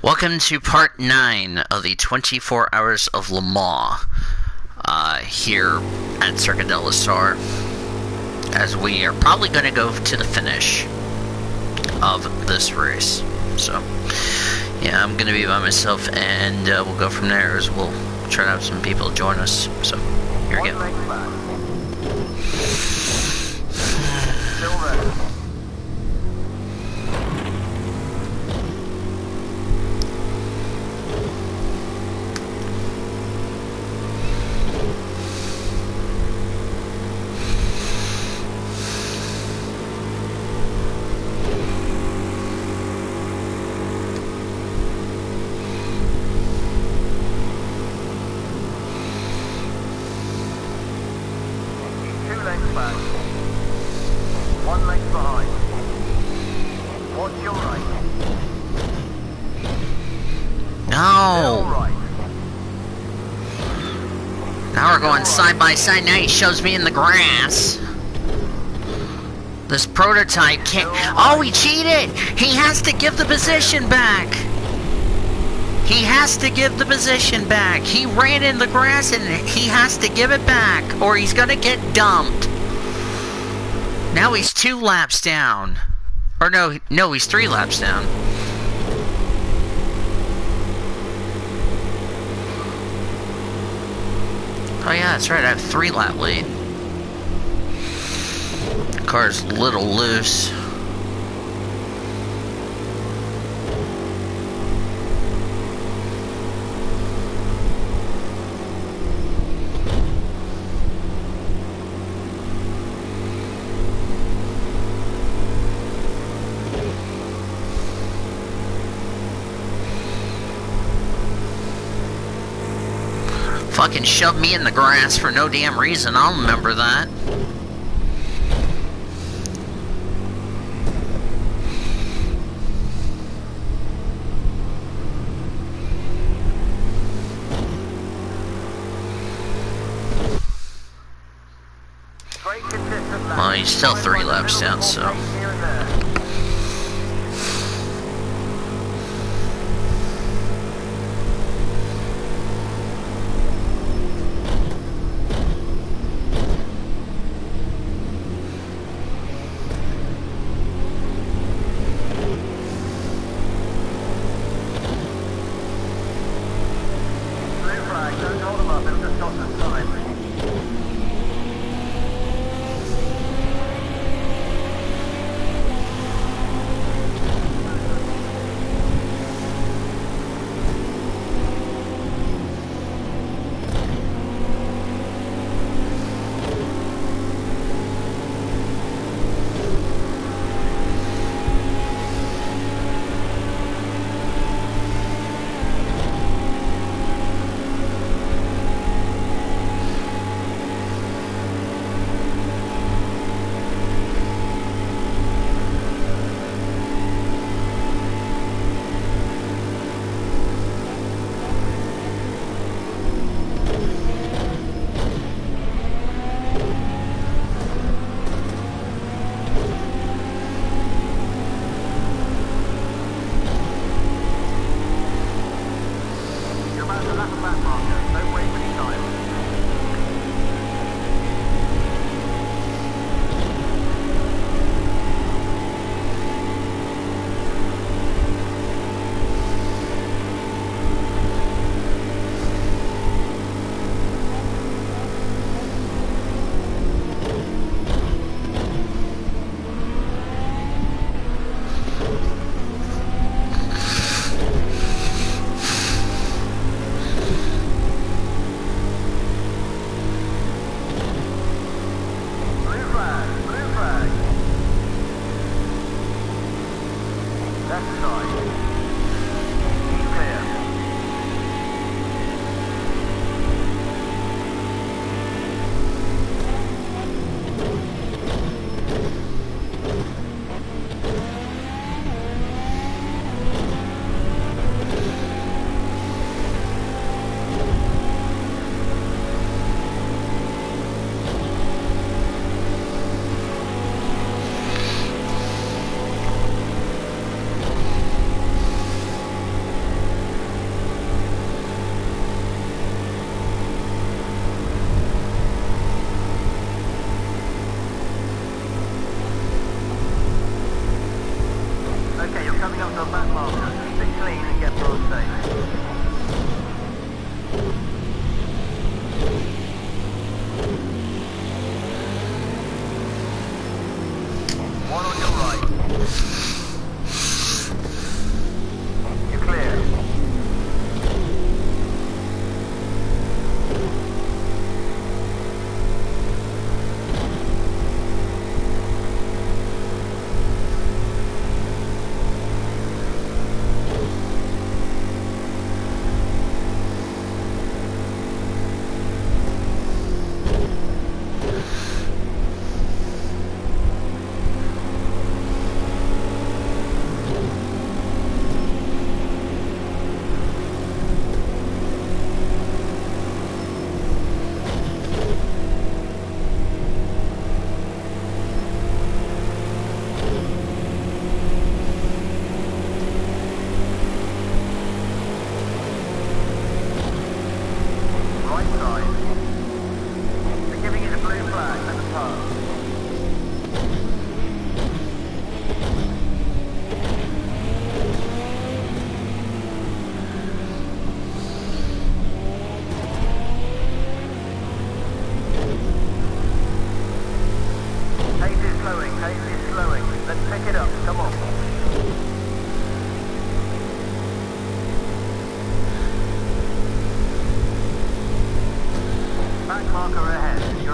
Welcome to part 9 of the 24 Hours of Le Mans, here at Circuit de la Star, as we are probably going to go to the finish of this race. So, yeah, I'm going to be by myself, and we'll go from there, as we'll try to have some people join us. So, here we go. Now we're going side by side. Now he shoves me in the grass. This prototype can't... Oh, he cheated! He has to give the position back! He has to give the position back. He ran in the grass and he has to give it back, or he's gonna get dumped. Now he's 2 laps down. Or no, he's 3 laps down. Oh yeah, that's right, I have 3 lap lead. The car's a little loose. Fucking shoved me in the grass for no damn reason. I'll remember that. Well, he's still 3 laps down, so...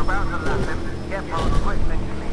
about to lap him. Get past quick, then you leave.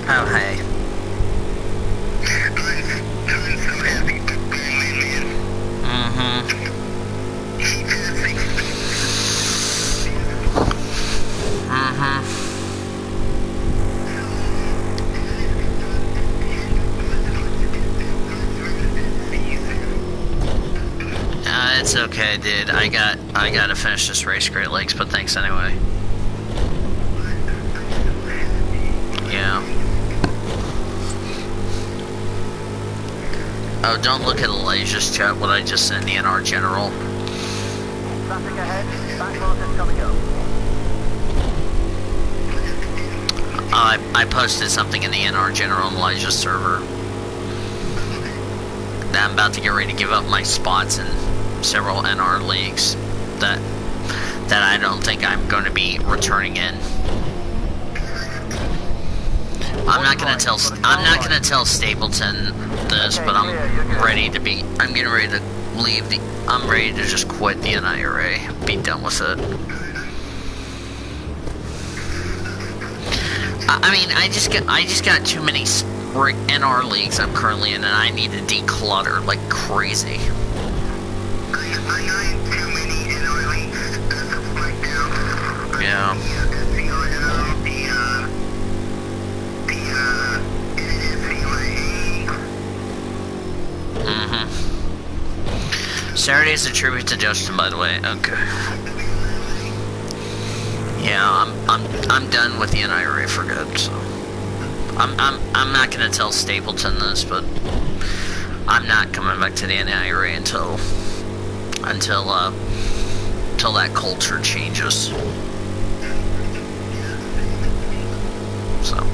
Oh, hey. I'm so happy for Bowman, man. Mm-hmm. He just thinks Mm-hmm. It's okay, dude. I gotta finish this race, Great Lakes, but thanks anyway. Yeah. Oh, don't look at Elijah's chat, what I just sent the NR General. Traffic ahead. Back markers coming up. I posted something in the NR General on Elijah's server. That I'm about to get ready to give up my spots in several NR leagues that I don't think I'm going to be returning in. I'm not gonna tell Stapleton this, but I'm getting ready to leave I'm ready to just quit the NIRA. Be done with it. I mean, I just got too many NR leagues I'm currently in, and I need to declutter like crazy. I got too many NR leagues as of right now. Yeah. Saturday is a tribute to Justin, by the way. Okay. Yeah, I'm done with the NIRA for good. So I'm not gonna tell Stapleton this, but I'm not coming back to the NIRA until that culture changes. So.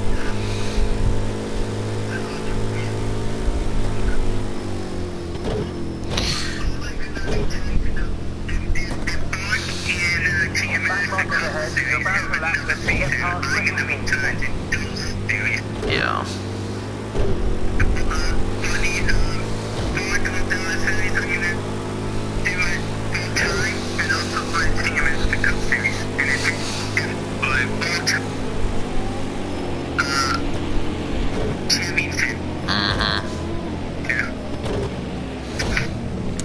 Yeah.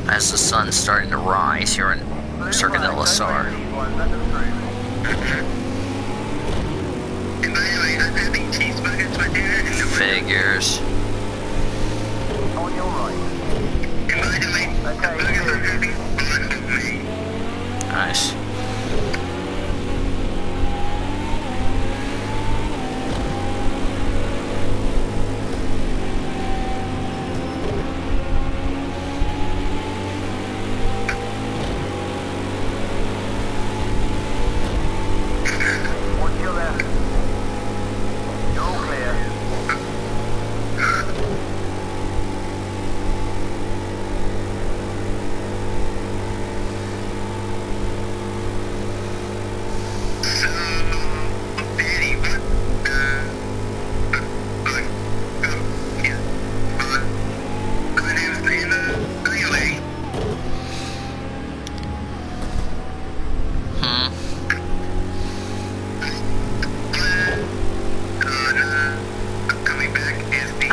As the sun's starting to rise here in Circuit del Azar. Figures. On your right. Nice. Watch your left. You're all clear.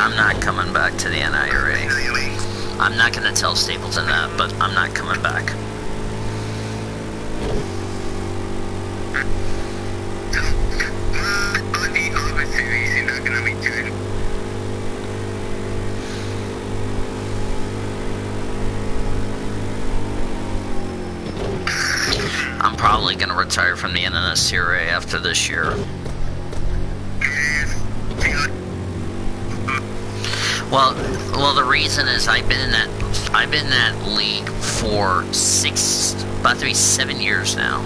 I'm not coming back to the NIRA. I'm not gonna tell Stapleton that, but I'm not coming back. On the other series, you're not gonna be doing. I'm probably gonna retire from the NNSCRA after this year. Well, the reason is I've been in that league for about to be 7 years now.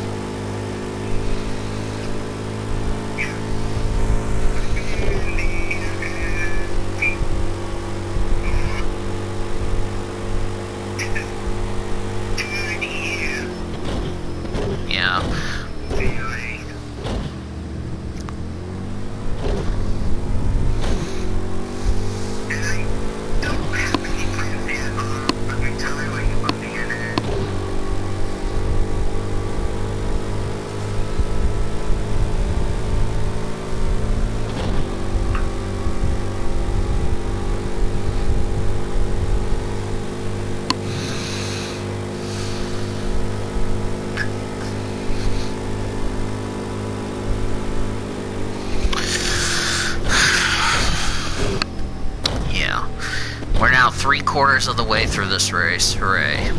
Yeah. We're now 3/4 of the way through this race. Hooray.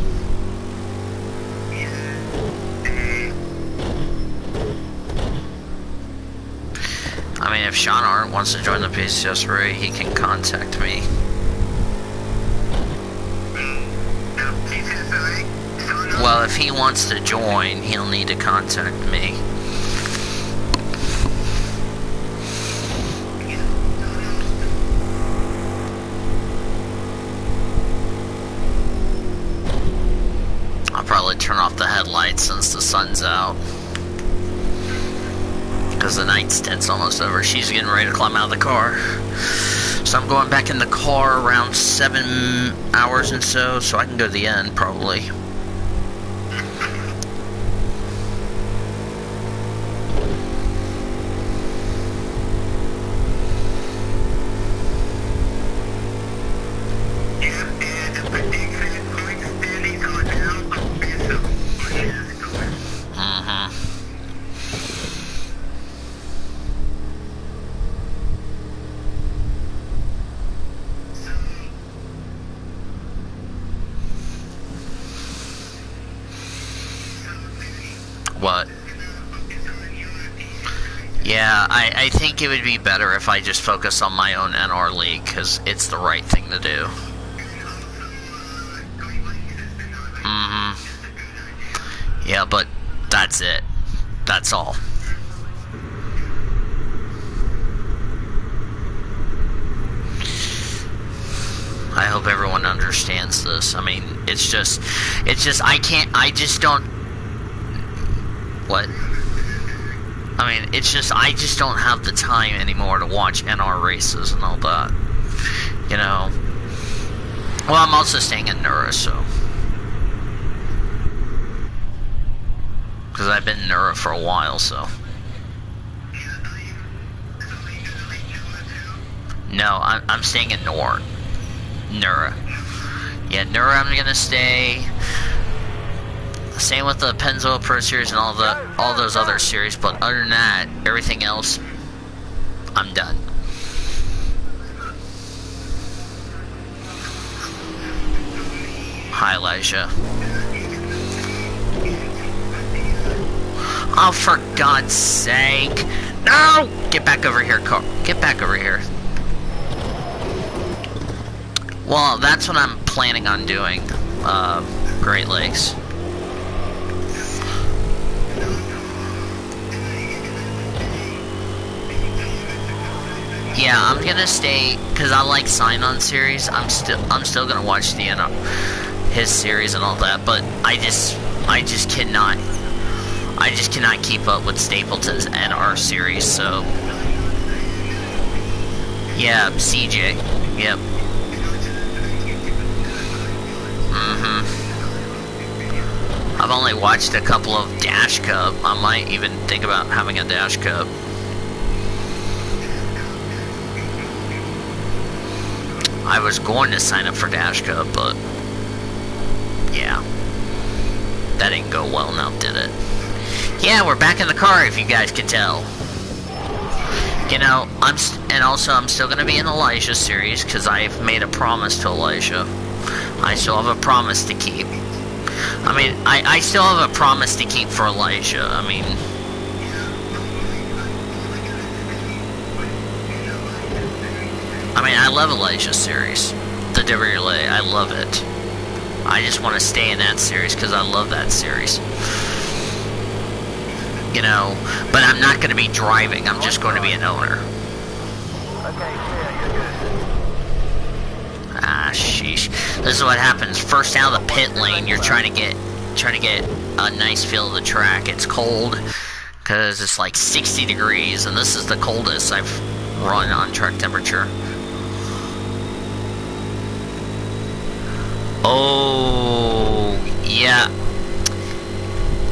I mean, if Sean Arndt wants to join the PCS Ray, he can contact me. Well, if he wants to join, he'll need to contact me. I'll probably turn off the headlights since the sun's out. Because the night stint's almost over. She's getting ready to climb out of the car. So I'm going back in the car around 7 hours and so I can go to the end, probably. What? Yeah, I think it would be better if I just focus on my own NR league, because it's the right thing to do. Yeah, but that's it. That's all. I hope everyone understands this. I mean, it's just, I just don't. What? I mean, it's just, I just don't have the time anymore to watch NR races and all that. You know? Well, I'm also staying in Nura, so. Because I've been in Nura for a while, so. No, I'm staying in Nura. Yeah, Nura I'm gonna stay. Same with the Pennzoil Pro Series and all those other series, but other than that, everything else, I'm done. Hi, Elijah. Oh, for God's sake! No! Get back over here, Carl. Get back over here. Well, that's what I'm planning on doing. Great Lakes. Yeah, I'm gonna stay because I like sign-on series. I'm still gonna watch the his series and all that, but I just cannot keep up with Stapleton's NR series. So yeah, CJ. Yep. I've only watched a couple of Dash Cup. I might even think about having a Dash Cup. I was going to sign up for Dash Cup, but yeah, that didn't go well now, did it? Yeah, we're back in the car, if you guys can tell. You know, I'm still gonna be in Elijah series because I've made a promise to Elijah. I still have a promise to keep. I mean, I still have a promise to keep for Elijah. I mean, I love Elijah series, the WLA. I love it. I just want to stay in that series because I love that series. You know, but I'm not going to be driving. I'm just going to be an owner. Okay, clear, you're good. Ah, sheesh. This is what happens. First out of the pit lane, you're trying to get a nice feel of the track. It's cold because it's like 60 degrees, and this is the coldest I've run on track temperature. Oh, yeah.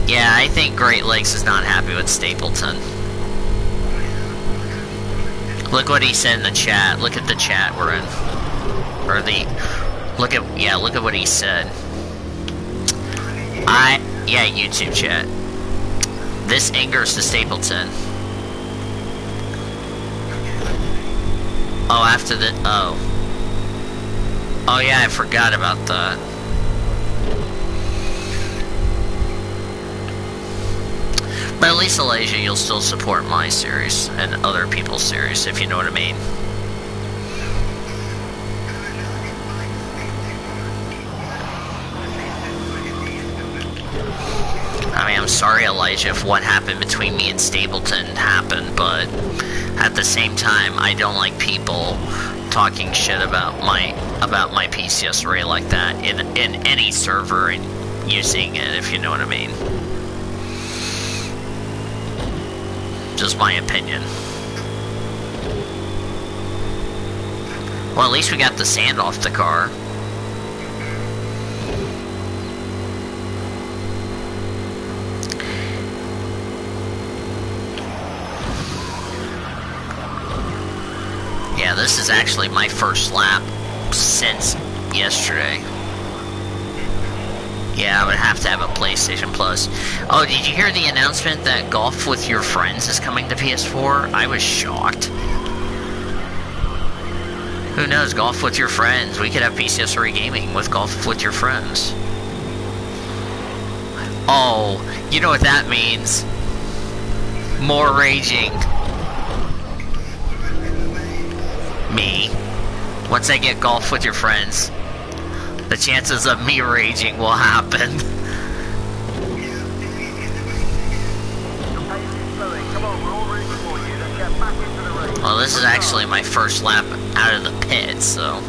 Yeah, I think Great Lakes is not happy with Stapleton. Look what he said in the chat. Look at the chat we're in. Or look at what he said. Yeah, YouTube chat. This angers the Stapleton. Oh, after the, oh yeah, I forgot about that. But at least Elijah, you'll still support my series and other people's series, if you know what I mean. I mean, I'm sorry, Elijah, if what happened between me and Stapleton happened, but at the same time, I don't like people talking shit about my PCS array like that in any server and using it, if you know what I mean. Just my opinion. Well, at least we got the sand off the car. Yeah, this is actually my first lap since yesterday. Yeah, I would have to have a PlayStation Plus. Oh, did you hear the announcement that Golf with Your Friends is coming to PS4? I was shocked. Who knows, Golf with Your Friends. We could have PCS gaming with Golf with Your Friends. Oh, you know what that means. More raging. Me. Once I get Golf with Your Friends, the chances of me raging will happen. Your pace is slowing. Come on, we're all rooting for you. Let's get back into the race. Well, this is actually my first lap out of the pit, so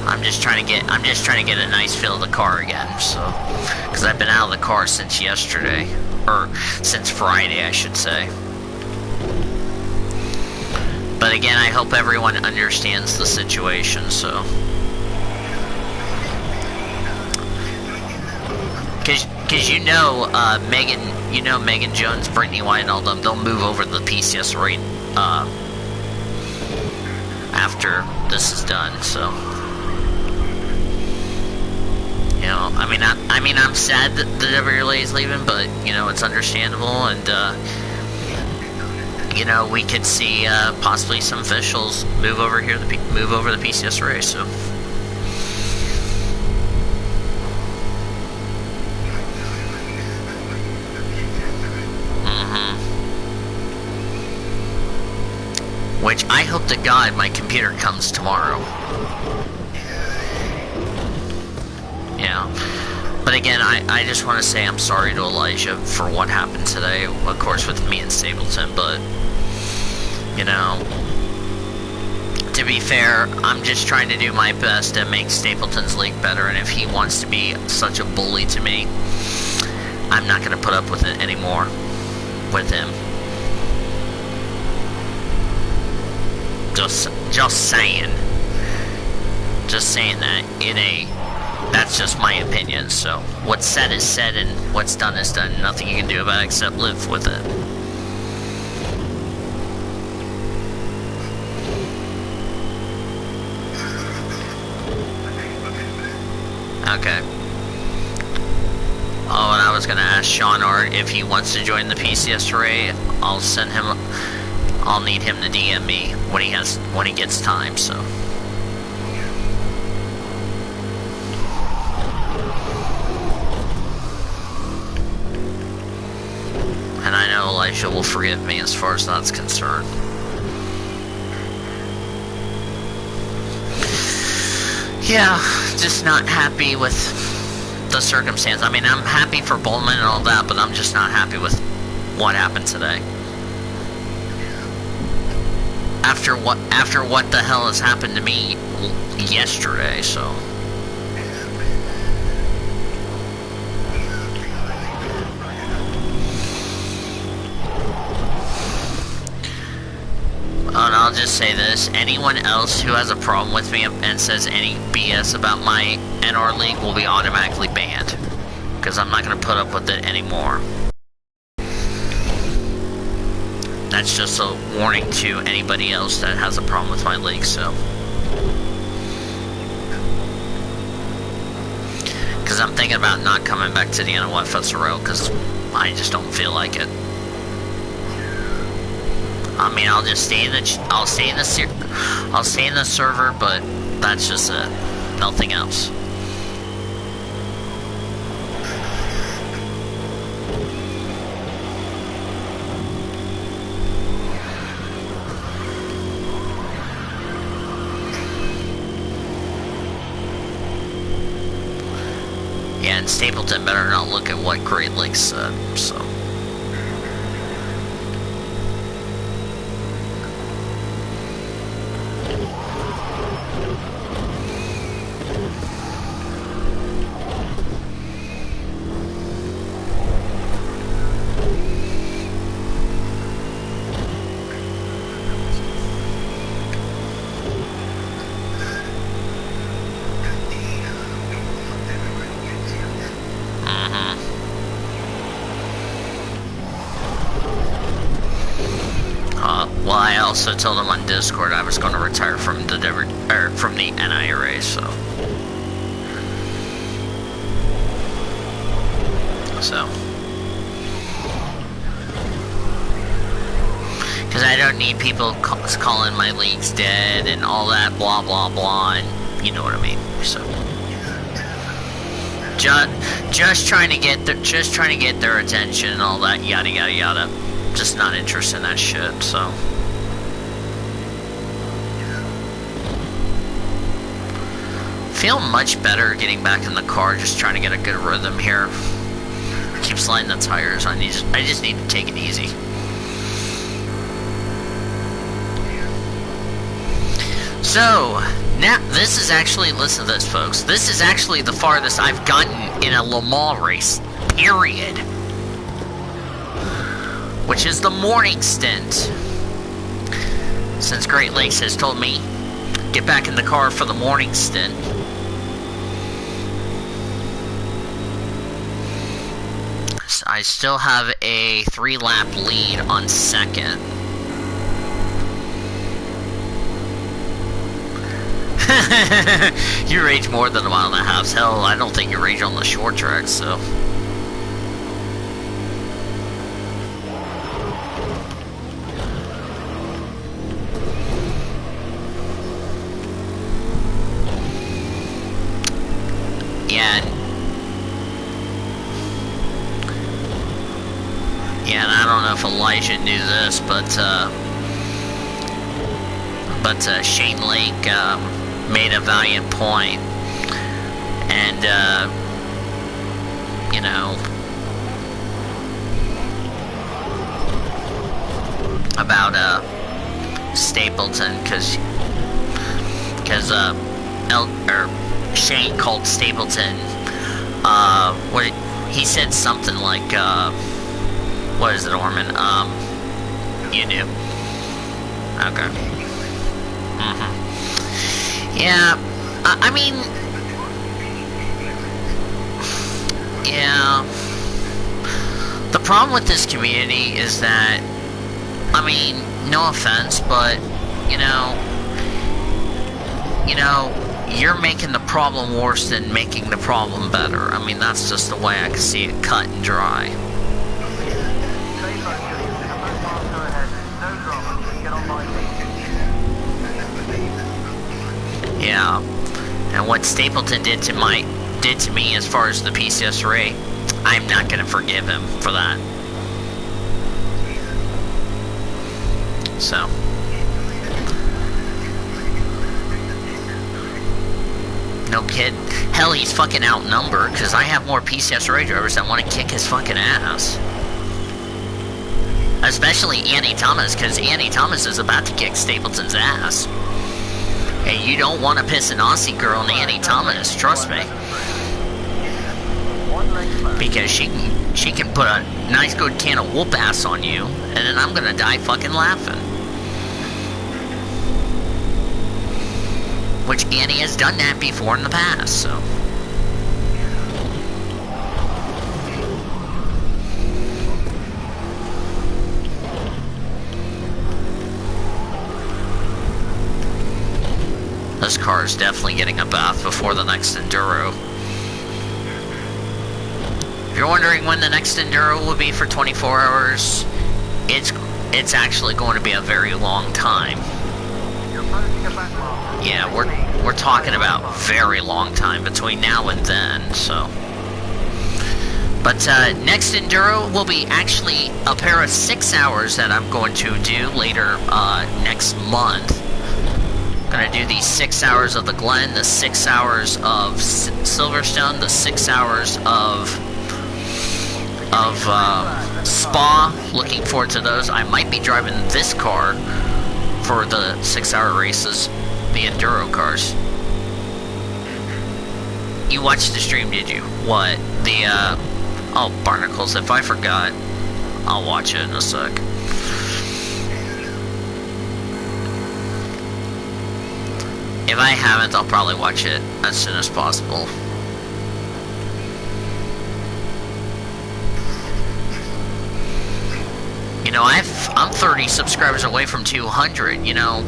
I'm just trying to get a nice feel of the car again, so because I've been out of the car since yesterday, or since Friday, I should say. But again, I hope everyone understands the situation, so. Cause you know, Megan Jones, Brittany White, and all them, they'll move over to the PCS rate, after this is done, so. You know, I mean, I'm sad that the WLA is leaving, but, you know, it's understandable, and, you know, we could see possibly some officials move over here, move over the PCS race. So, which I hope to God my computer comes tomorrow. Yeah. But again, I just want to say I'm sorry to Elijah for what happened today, of course, with me and Stapleton, but, you know, to be fair, I'm just trying to do my best to make Stapleton's league better, and if he wants to be such a bully to me, I'm not going to put up with it anymore with him. Just saying. Just saying that that's just my opinion, so what's said is said and what's done is done. Nothing you can do about it except live with it. Okay. Oh, and I was gonna ask Sean or if he wants to join the PCS array. I'll send him. I'll need him to DM me when he gets time. So. And I know Elijah will forgive me as far as that's concerned. Yeah, just not happy with the circumstance. I mean, I'm happy for Bowman and all that, but I'm just not happy with what happened today. After what the hell has happened to me yesterday, so. And I'll just say this, anyone else who has a problem with me and says any BS about my NR League will be automatically banned. Because I'm not going to put up with it anymore. That's just a warning to anybody else that has a problem with my league, so. Because I'm thinking about not coming back to the NOF Festival because I just don't feel like it. I mean, I'll just stay in the server, but that's just it. Nothing else. Yeah, and Stapleton better not look at what Great Lakes said, so. Well, I also told him on Discord I was going to retire from the NIRA, so. Because I don't need people calling my leagues dead and all that blah blah blah, and you know what I mean. So. Just trying to get their attention and all that yada yada yada. Just not interested in that shit, so. Feel much better getting back in the car, just trying to get a good rhythm here. Keep sliding the tires. I just need to take it easy. So, now, this is actually, listen to this, folks. This is actually the farthest I've gotten in a Le Mans race, period. Which is the morning stint. Since Great Lakes has told me, get back in the car for the morning stint. So I still have a 3-lap lead on second. You rage more than a mile and a half. Hell, I don't think you rage on the short track, so. Yeah, and I don't know if Elijah knew this, but Shane Lake made a valiant point, and you know, about Stapleton, because Shane called Stapleton, he said something like, what is it, Orman? You knew. Okay. Yeah, I mean, yeah. The problem with this community is that, I mean, no offense, but, you know, you're making the problem worse than making the problem better. I mean, that's just the way I can see it, cut and dry. Stay low, Julius. There's no faster ahead. No drama. Just get on my feet. Yeah. And what Stapleton did to me as far as the PCS Ray, I'm not gonna forgive him for that. So. No kid. Hell, he's fucking outnumbered, because I have more PCS Ray drivers that want to kick his fucking ass. Especially Annie Thomas, because Annie Thomas is about to kick Stapleton's ass. Hey, you don't want to piss an Aussie girl in Annie Thomas, trust me. Because she can put a nice good can of whoop ass on you, and then I'm gonna die fucking laughing. Which Annie has done that before in the past, so. This car is definitely getting a bath before the next Enduro. If you're wondering when the next Enduro will be for 24 hours, it's actually going to be a very long time. Yeah, we're talking about very long time between now and then, so. But next Enduro will be actually a pair of 6 hours that I'm going to do later next month. Gonna do these 6 hours of the Glen, the 6 hours of Silverstone, the 6 hours of Spa. Looking forward to those. I might be driving this car for the 6-hour races, the Enduro cars. You watched the stream, did you? What? The, oh, Barnacles, if I forgot, I'll watch it in a sec. If I haven't, I'll probably watch it as soon as possible. You know, I'm 30 subscribers away from 200, you know.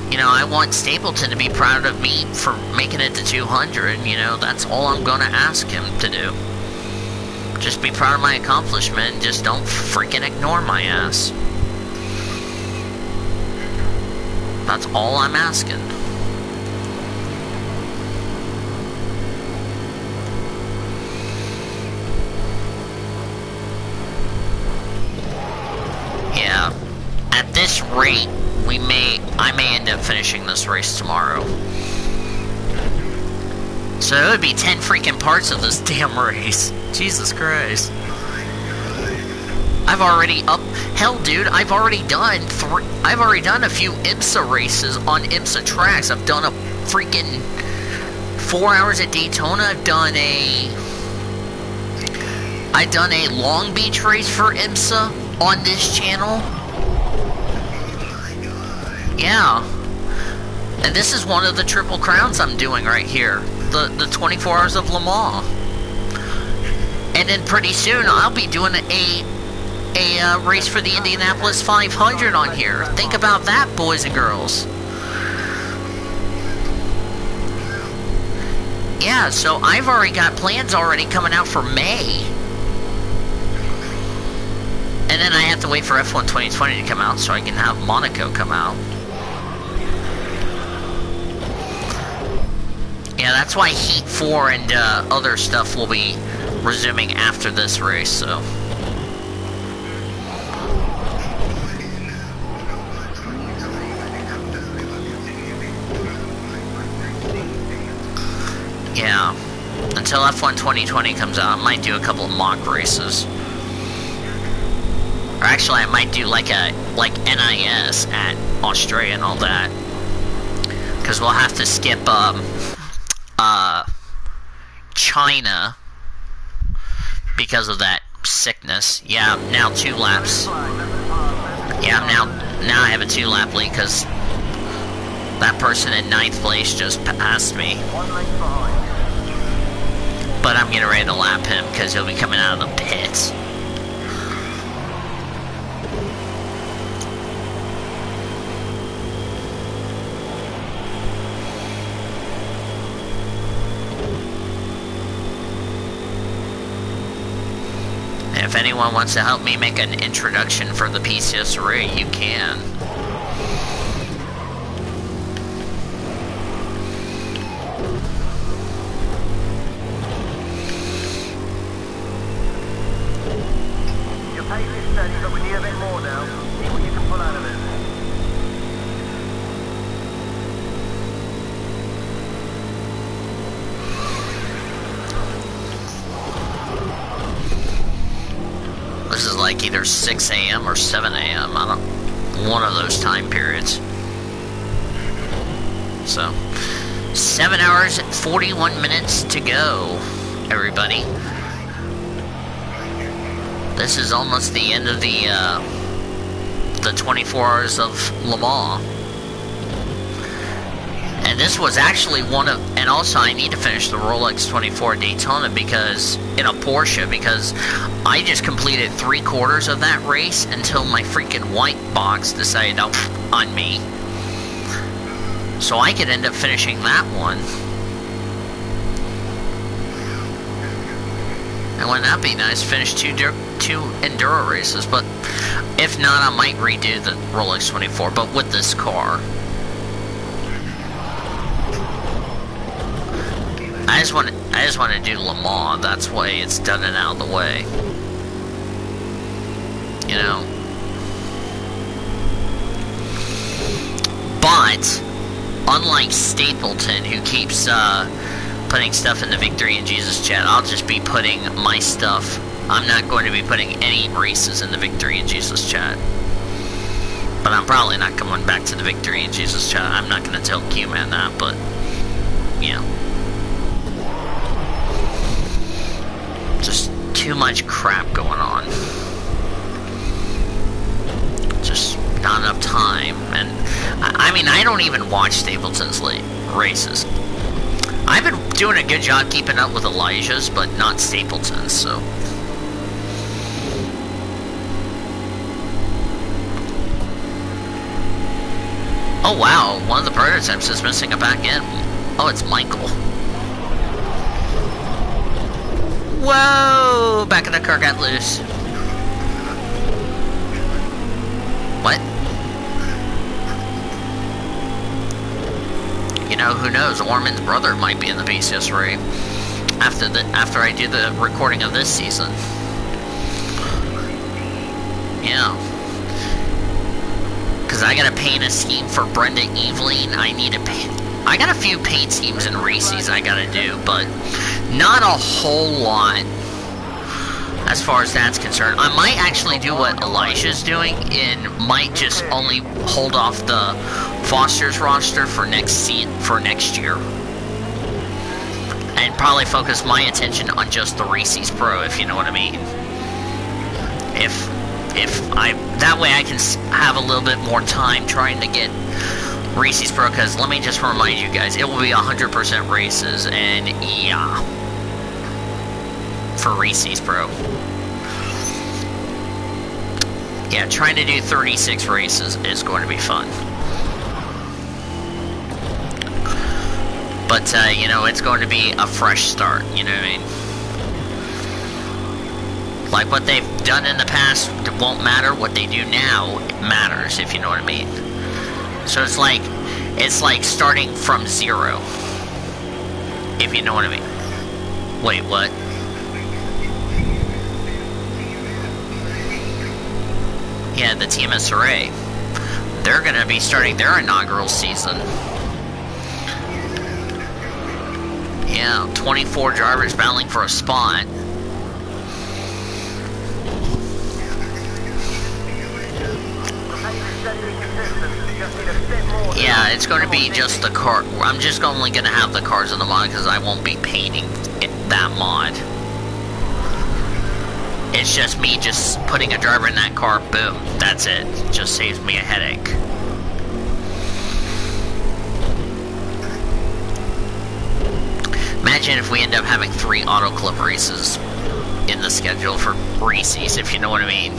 You know, I want Stapleton to be proud of me for making it to 200, you know, that's all I'm gonna ask him to do. Just be proud of my accomplishment, just don't freaking ignore my ass. That's all I'm asking. Yeah, at this rate, I may end up finishing this race tomorrow. So it would be 10 freaking parts of this damn race. Jesus Christ. I've already hell dude, I've already done a few IMSA races on IMSA tracks. I've done a freaking 4 hours at Daytona. I've done a Long Beach race for IMSA on this channel. Yeah. And this is one of the Triple Crowns I'm doing right here. The 24 Hours of Le Mans. And then pretty soon I'll be doing a race for the Indianapolis 500 on here. Think about that, boys and girls. Yeah, so I've already got plans already coming out for May. And then I have to wait for F1 2020 to come out so I can have Monaco come out. Yeah, that's why Heat 4 and other stuff will be resuming after this race, so. Yeah, until F1 2020 comes out, I might do a couple of mock races. Or actually, I might do like NIS at Australia and all that. Because we'll have to skip China because of that sickness. Yeah, now 2 laps. Yeah, now I have a 2-lap lead because that person in 9th place just passed me. But I'm getting ready to lap him because he'll be coming out of the pits. if anyone wants to help me make an introduction for the PCS you can. Your pace is steady, but we need a bit more now. See what you can pull out of it. This is like either 6 a.m. or 7 a.m. I don't... one of those time periods. So, 7 hours and 41 minutes to go, everybody. This is almost the end of the 24 hours of Le Mans. And this was actually one of, and also I need to finish the Rolex 24 Daytona because, in a Porsche, because I just completed 3/4 of that race until my freaking white box decided on me. So I could end up finishing that one. And wouldn't that be nice? Finish two Enduro races, but if not, I might redo the Rolex 24, but with this car. I just want to do Le Mans. That's why it's done and out of the way. You know. But unlike Stapleton, who keeps putting stuff in the Victory in Jesus chat, I'll just be putting my stuff. I'm not going to be putting any races in the Victory in Jesus chat. But I'm probably not coming back to the Victory in Jesus chat. I'm not going to tell Q-Man that, but yeah. Just too much crap going on. Just not enough time. And I mean, I don't even watch Stapleton's races. I've been doing a good job keeping up with Elijah's, but not Stapleton's, so. Oh wow, one of the prototypes is missing a back end. Oh, it's Michael. Whoa! Back of the car got loose. What? You know, who knows? Orman's brother might be in the PCS Ray after I do the recording of this season. Yeah. Because I gotta paint a scheme for Brenda Eveling. I got a few paint schemes and races I gotta do, but not a whole lot as far as that's concerned. I might actually do what Elijah's doing and might just only hold off the Foster's roster for next year. And probably focus my attention on just the Reese's Pro, if you know what I mean. That way I can have a little bit more time trying to get Reese's Pro, because let me just remind you guys, it will be 100% races, and yeah, for Reese's Pro. Yeah, trying to do 36 races is going to be fun. But, you know, it's going to be a fresh start, you know what I mean? Like what they've done in the past won't matter, what they do now matters, if you know what I mean. So it's like starting from zero, if you know what I mean. Wait, what? Yeah, the TMSRA. They're going to be starting their inaugural season. Yeah, 24 drivers battling for a spot. Yeah, it's going to be just the car. I'm just only going to have the cars in the mod because I won't be painting that mod. It's just me just putting a driver in that car, boom, that's it. Just saves me a headache. Imagine if we end up having 3 Auto Club races in the schedule for Reese's, if you know what I mean.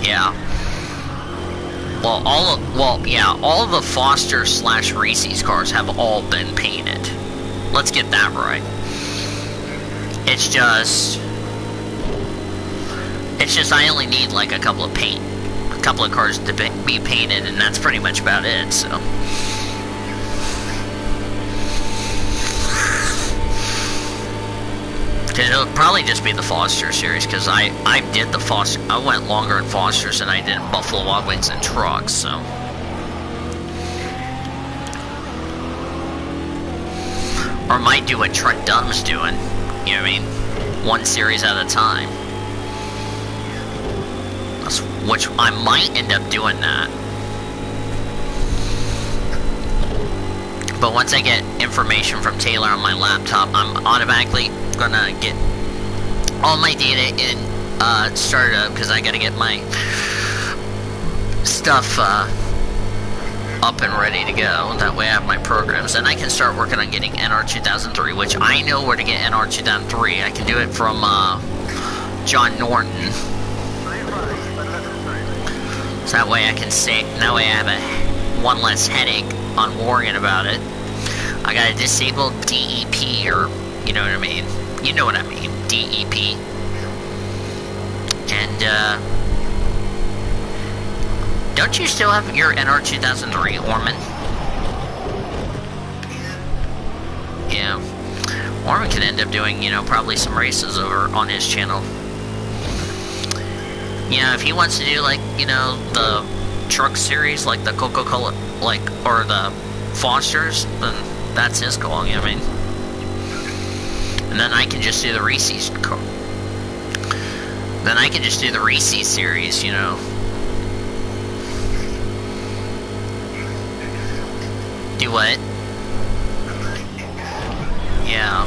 Yeah. Well, all of the Foster / Reese's cars have all been painted. Let's get that right. It's just I only need like a couple of cars to be painted, and that's pretty much about it, so. It'll probably just be the Foster series, because I did the Foster. I went longer in Fosters than I did in Buffalo Wild Wings and trucks, so. Or might do what Truck Dumb's doing. You know what I mean? One series at a time. Which I might end up doing that. But once I get information from Taylor on my laptop, I'm automatically gonna get all my data in started up, because I gotta get my stuff up and ready to go. That way I have my programs, and I can start working on getting NR 2003, which I know where to get NR 2003. I can do it from John Norton. So that way I can say, that way I have one less headache on worrying about it. I gotta disable DEP, or, you know what I mean? You know what I mean, DEP. And, don't you still have your NR 2003, Orman? Yeah. Orman could end up doing, you know, probably some races over on his channel. You know, if he wants to do, like, you know, the truck series, like the Coca-Cola, like, or the Fosters, then that's his call, you know what I mean? And then I can just do the Reese's car. Then I can just do the Reese's series, you know. Do what? Yeah.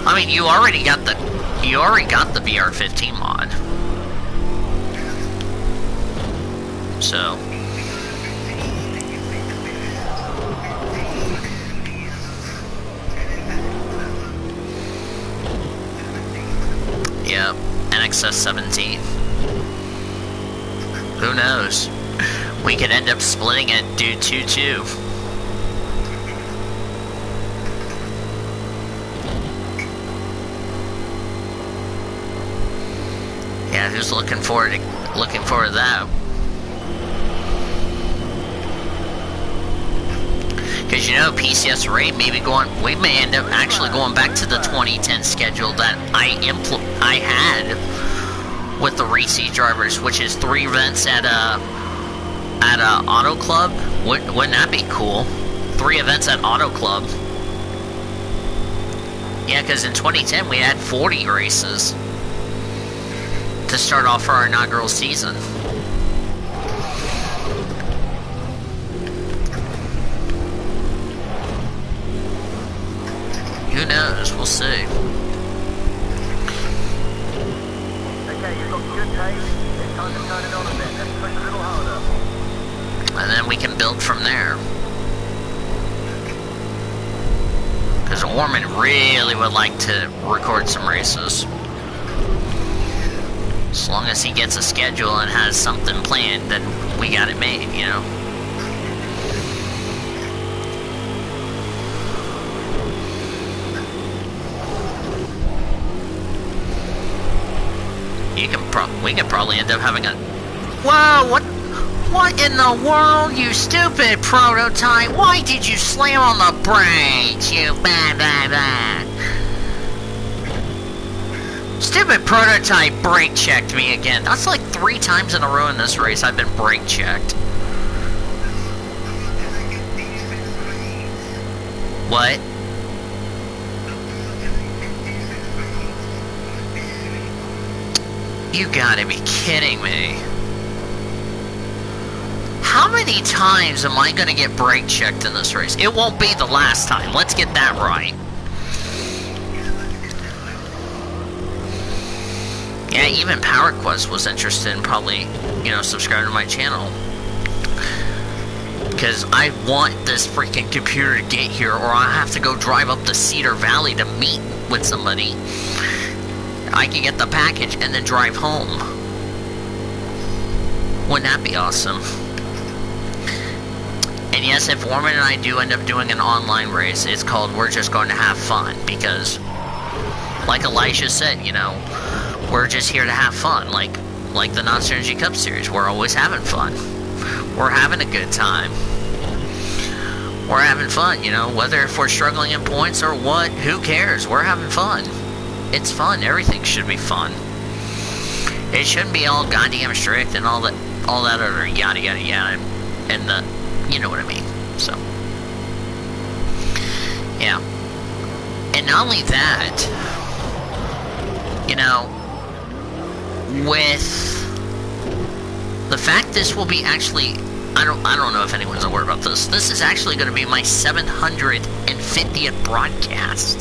I mean, you already got the VR15 mod. So. Yep, NXS 17. Who knows? We could end up splitting it, do 2-2. Yeah, who's looking forward to that? Because, you know, PCS Raid we may end up actually going back to the 2010 schedule that I had with the Reese's drivers, which is 3 events at Auto Club. Wouldn't that be cool? 3 events at Auto Club. Yeah, because in 2010 we had 40 races to start off our inaugural season. Who knows? We'll see. Okay, you've got good tape. It's time to turn it on a bit. Let's push a little harder. And then we can build from there. Because Orman really would like to record some races. As long as he gets a schedule and has something planned, then we got it made, you know. We could probably end up having a... Whoa, what in the world, you stupid prototype? Why did you slam on the brakes, you bad. Stupid prototype brake checked me again. That's like 3 times in a row in this race I've been brake checked. What? You gotta be kidding me. How many times am I gonna get brake checked in this race? It won't be the last time. Let's get that right. Yeah, even PowerQuest was interested in probably, you know, subscribing to my channel. Because I want this freaking computer to get here, or I have to go drive up to Cedar Valley to meet with somebody. I can get the package and then drive home. Wouldn't that be awesome? And yes, if Orman and I do end up doing an online race, it's called We're Just Going to Have Fun, because, like Elijah said, you know, we're just here to have fun, like the Monster Energy Cup Series. We're always having fun. We're having a good time. We're having fun, you know, whether if we're struggling in points or what, who cares? We're having fun. It's fun. Everything should be fun. It shouldn't be all goddamn strict and all that other yada yada yada, and the, you know what I mean. So, yeah. And not only that, you know, with the fact this will be actually, I don't know if anyone's aware about this. This is actually going to be my 750th broadcast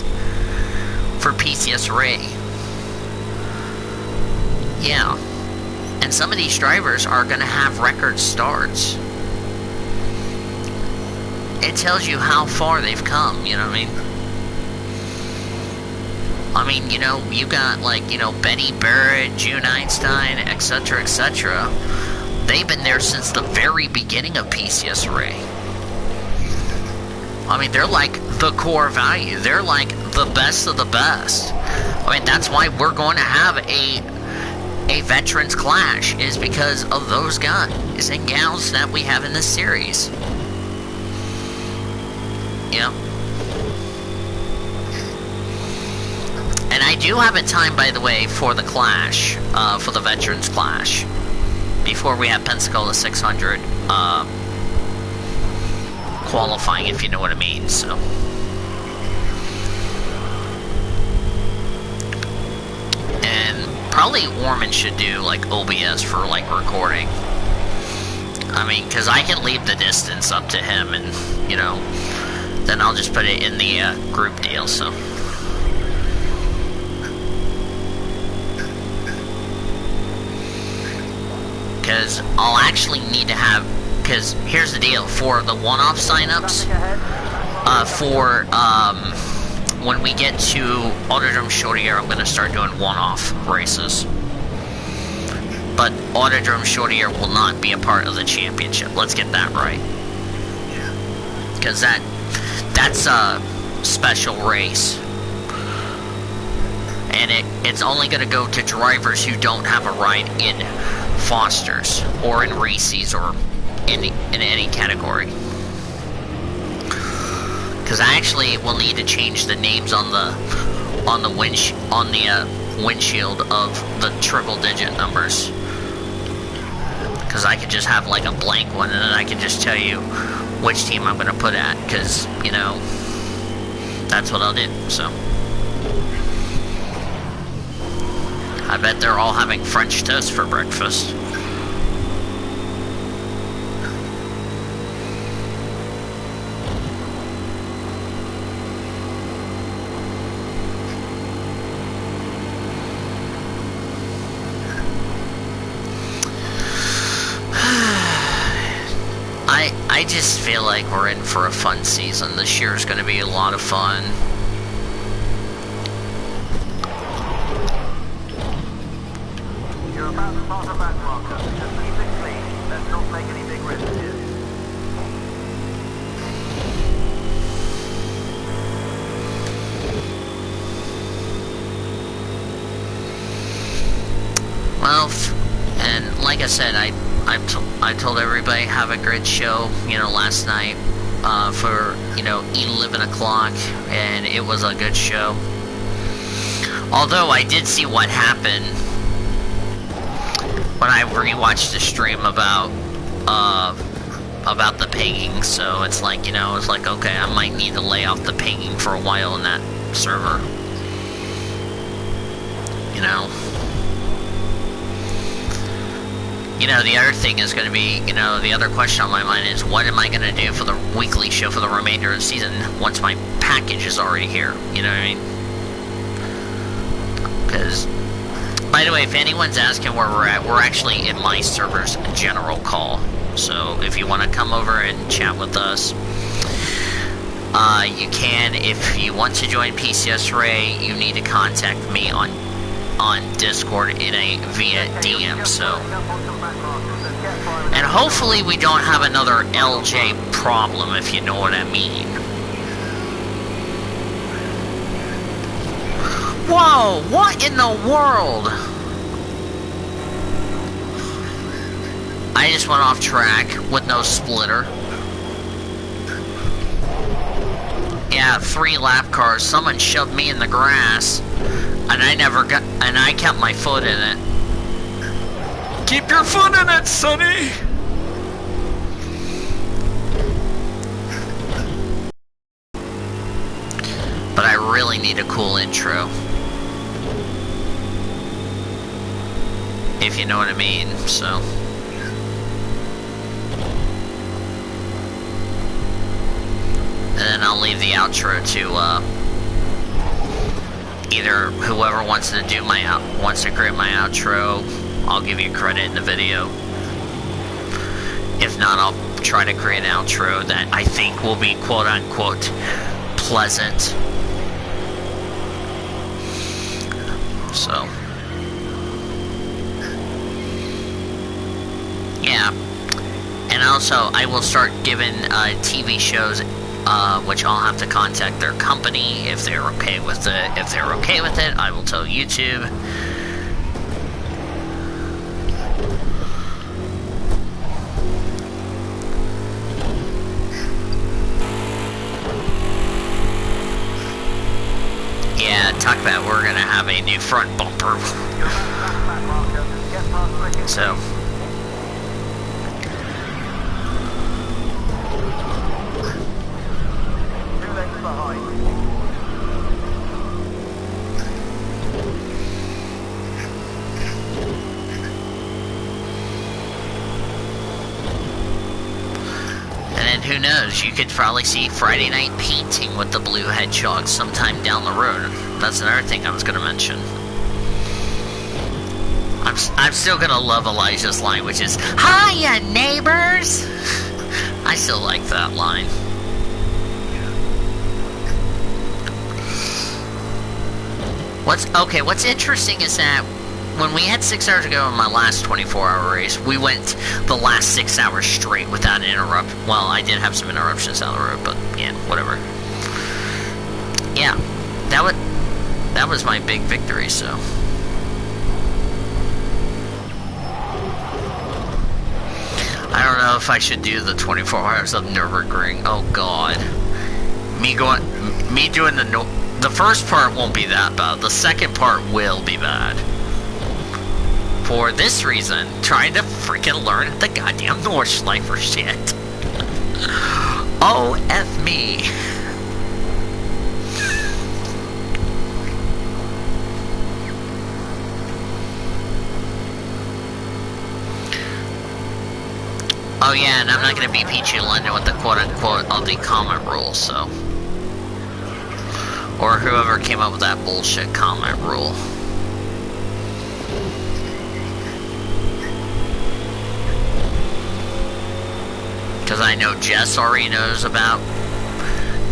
for PCS Ray. Yeah. And some of these drivers are going to have record starts. It tells you how far they've come, you know what I mean? You know, you got, like, you know, Benny Barrett, June Einstein, etc., etc. They've been there since the very beginning of PCS Ray. I mean, they're like the core value. They're like the best of the best. I mean, that's why we're going to have a veterans clash, is because of those guys and gals that we have in this series. Yep. And I do have a time, by the way, for the clash, for the veterans clash, before we have Pensacola 600 qualifying, if you know what I mean. So, and probably Orman should do like OBS for like recording. I mean, because I can leave the distance up to him, and you know, then I'll just put it in the group deal. So. Because I'll actually need to have, because here's the deal, for the one-off signups, for when we get to Autodrome Chaudière, I'm going to start doing one-off races. But Autodrome Chaudière will not be a part of the championship. Let's get that right. Because that's a special race. And it's only going to go to drivers who don't have a ride in Foster's or in Reese's or in any category. Because I actually will need to change the names on the windshield of the triple digit numbers. Because I could just have like a blank one, and then I can just tell you which team I'm going to put at. Because, you know, that's what I'll do. So I bet they're all having French toast for breakfast. I just feel like we're in for a fun season. This year is going to be a lot of fun. You're about to pass a back marker. Just keep it clean. Let's not make any big risks here. Well, and like I said, I told everybody have a great show, you know, last night for, you know, 11 o'clock, and it was a good show. Although I did see what happened when I rewatched the stream about the pinging, so it's like, you know, it's like, okay, I might need to lay off the pinging for a while in that server. You know? You know, the other thing is going to be, you know, the other question on my mind is, what am I going to do for the weekly show for the remainder of the season once my package is already here? You know what I mean? Because, by the way, if anyone's asking where we're at, we're actually in my server's general call. So, if you want to come over and chat with us, you can. If you want to join PCS Ray, you need to contact me on on Discord via DM, so. And hopefully we don't have another LJ problem, if you know what I mean. Whoa, what in the world? I just went off track with no splitter. Yeah, 3 lap cars. Someone shoved me in the grass, and I kept my foot in it. Keep your foot in it, Sonny! But I really need a cool intro. If you know what I mean, so. And then I'll leave the outro to, either whoever wants to do wants to create my outro, I'll give you credit in the video. If not, I'll try to create an outro that I think will be quote-unquote pleasant. So. Yeah. And also, I will start giving TV shows, which I'll have to contact their company if they're okay with it. If they're okay with it, I will tell YouTube. Yeah, talk about we're gonna have a new front bumper. So. Who knows, you could probably see Friday Night Painting with the Blue Hedgehog sometime down the road. That's another thing I was going to mention. I'm still going to love Elijah's line, which is, "Hiya, neighbors!" I still like that line. What's interesting is that when we had 6 hours to go in my last 24-hour race, we went the last 6 hours straight without an interrupt. Well, I did have some interruptions down the road, but yeah, whatever. Yeah, that was my big victory, so. I don't know if I should do the 24 hours of Nürburgring. Oh God, me doing the first part won't be that bad. The second part will be bad. For this reason, trying to freaking learn the goddamn Nordschleifer shit. Oh, F me. Oh yeah, and I'm not gonna be Peachy London with the quote-unquote of the comment rule, so. Or whoever came up with that bullshit comment rule. Because I know Jess already knows about,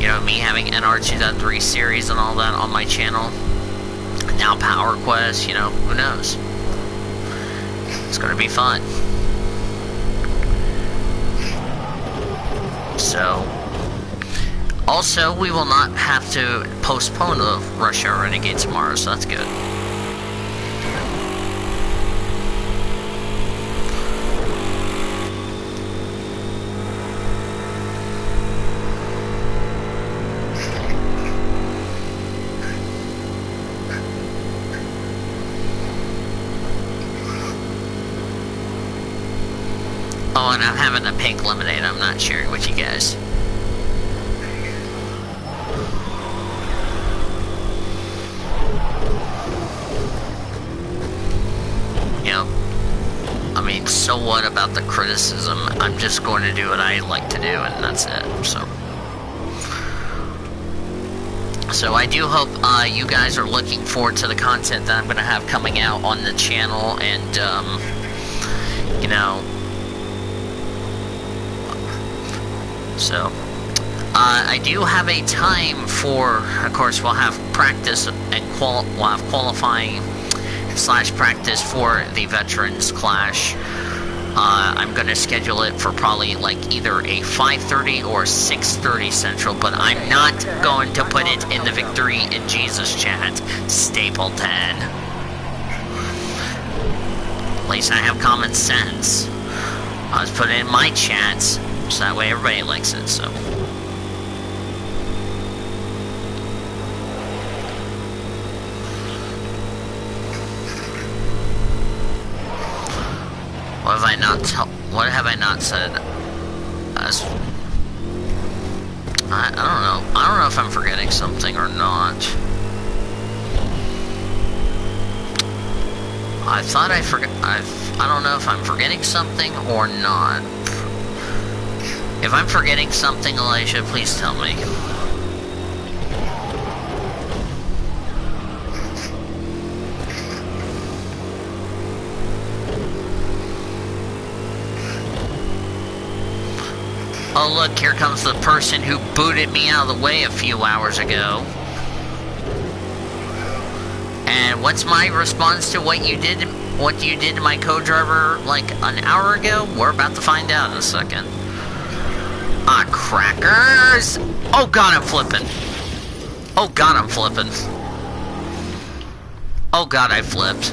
you know, me having NR 2003 series and all that on my channel. Now Power Quest, you know, who knows? It's gonna be fun. So, also, we will not have to postpone the Rush Hour Renegade tomorrow, so that's good. Oh, and I'm having a pink lemonade I'm not sharing with you guys. You know, I mean, so what about the criticism? I'm just going to do what I like to do, and that's it, so. So I do hope you guys are looking forward to the content that I'm going to have coming out on the channel, and, you know, so, I do have a time for, of course, we'll have practice and we'll have qualifying slash practice for the Veterans Clash. I'm gonna schedule it for probably like either a 5:30 or 6:30 Central, but I'm not going to put it in the Victory in Jesus chat, Stapleton. At least I have common sense. I was putting it in my chats, so that way everybody likes it, so. What have I not said? I don't know. I don't know if I'm forgetting something or not. I thought I forgot. I don't know if I'm forgetting something or not. If I'm forgetting something, Elijah, please tell me. Oh look, here comes the person who booted me out of the way a few hours ago. And what's my response to what you did to my co-driver like an hour ago? We're about to find out in a second. Ah, crackers! Oh god, I'm flipping. Oh god, I'm flipping. Oh god, I flipped.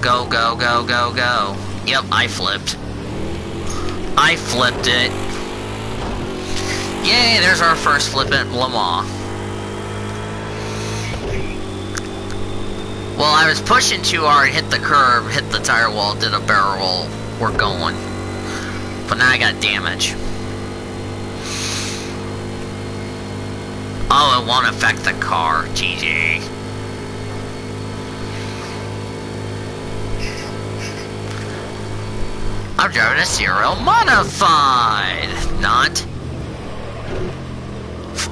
Go, go, go, go, go. Yep, I flipped. I flipped it. Yay, there's our first flip at Le Mans. Well, I was pushing too hard, hit the curb, hit the tire wall, did a barrel roll. We're going. But now I got damage. Oh, it won't affect the car. GG. I'm driving a Serial Modified! Not.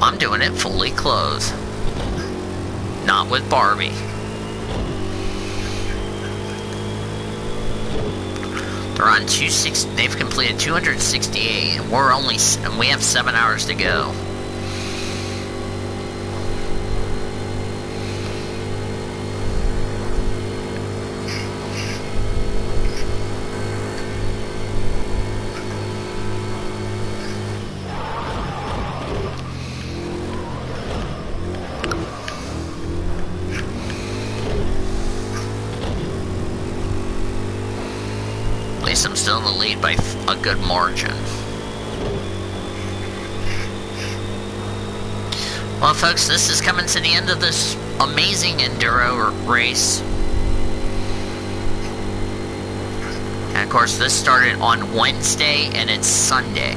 I'm doing it fully clothed. Not with Barbie. They're on 260. They've completed 268, and we have 7 hours to go. I'm still in the lead by a good margin. Well, folks, this is coming to the end of this amazing enduro race. And of course, this started on Wednesday and it's Sunday.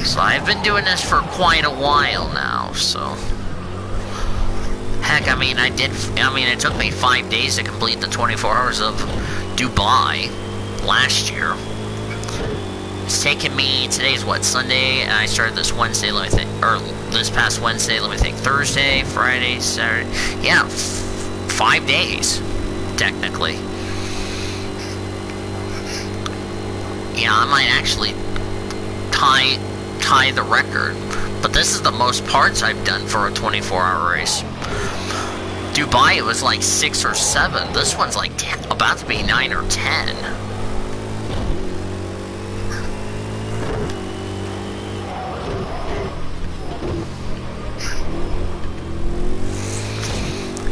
So I've been doing this for quite a while now, so. Heck, I mean, it took me 5 days to complete the 24 hours of Dubai last year. It's taken me, today's what, Sunday, and I started this Wednesday, let me think, or this past Wednesday, let me think, Thursday, Friday, Saturday, yeah, 5 days, technically. Yeah, I might actually tie the record, but this is the most parts I've done for a 24-hour race. Dubai, it was like 6 or 7. This one's like about to be 9 or 10.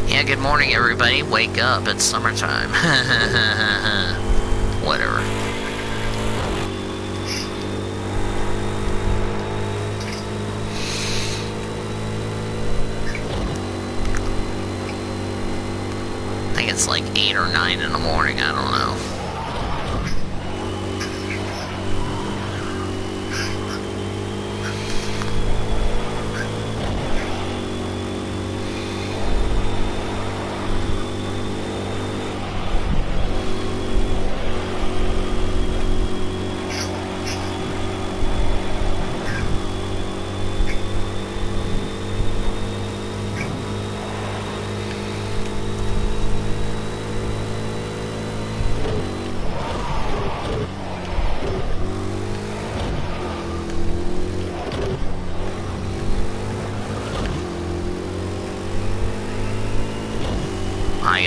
Yeah, good morning everybody. Wake up, it's summertime. Whatever. I think it's like 8 or 9 in the morning, I don't know.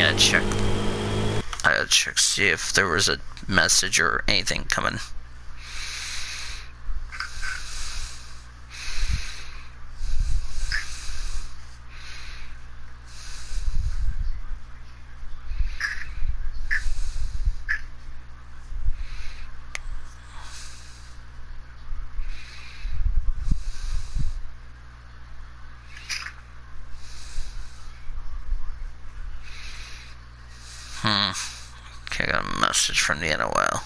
gotta check. I gotta check, see if there was a message or anything coming. Okay, I got a message from the NOL.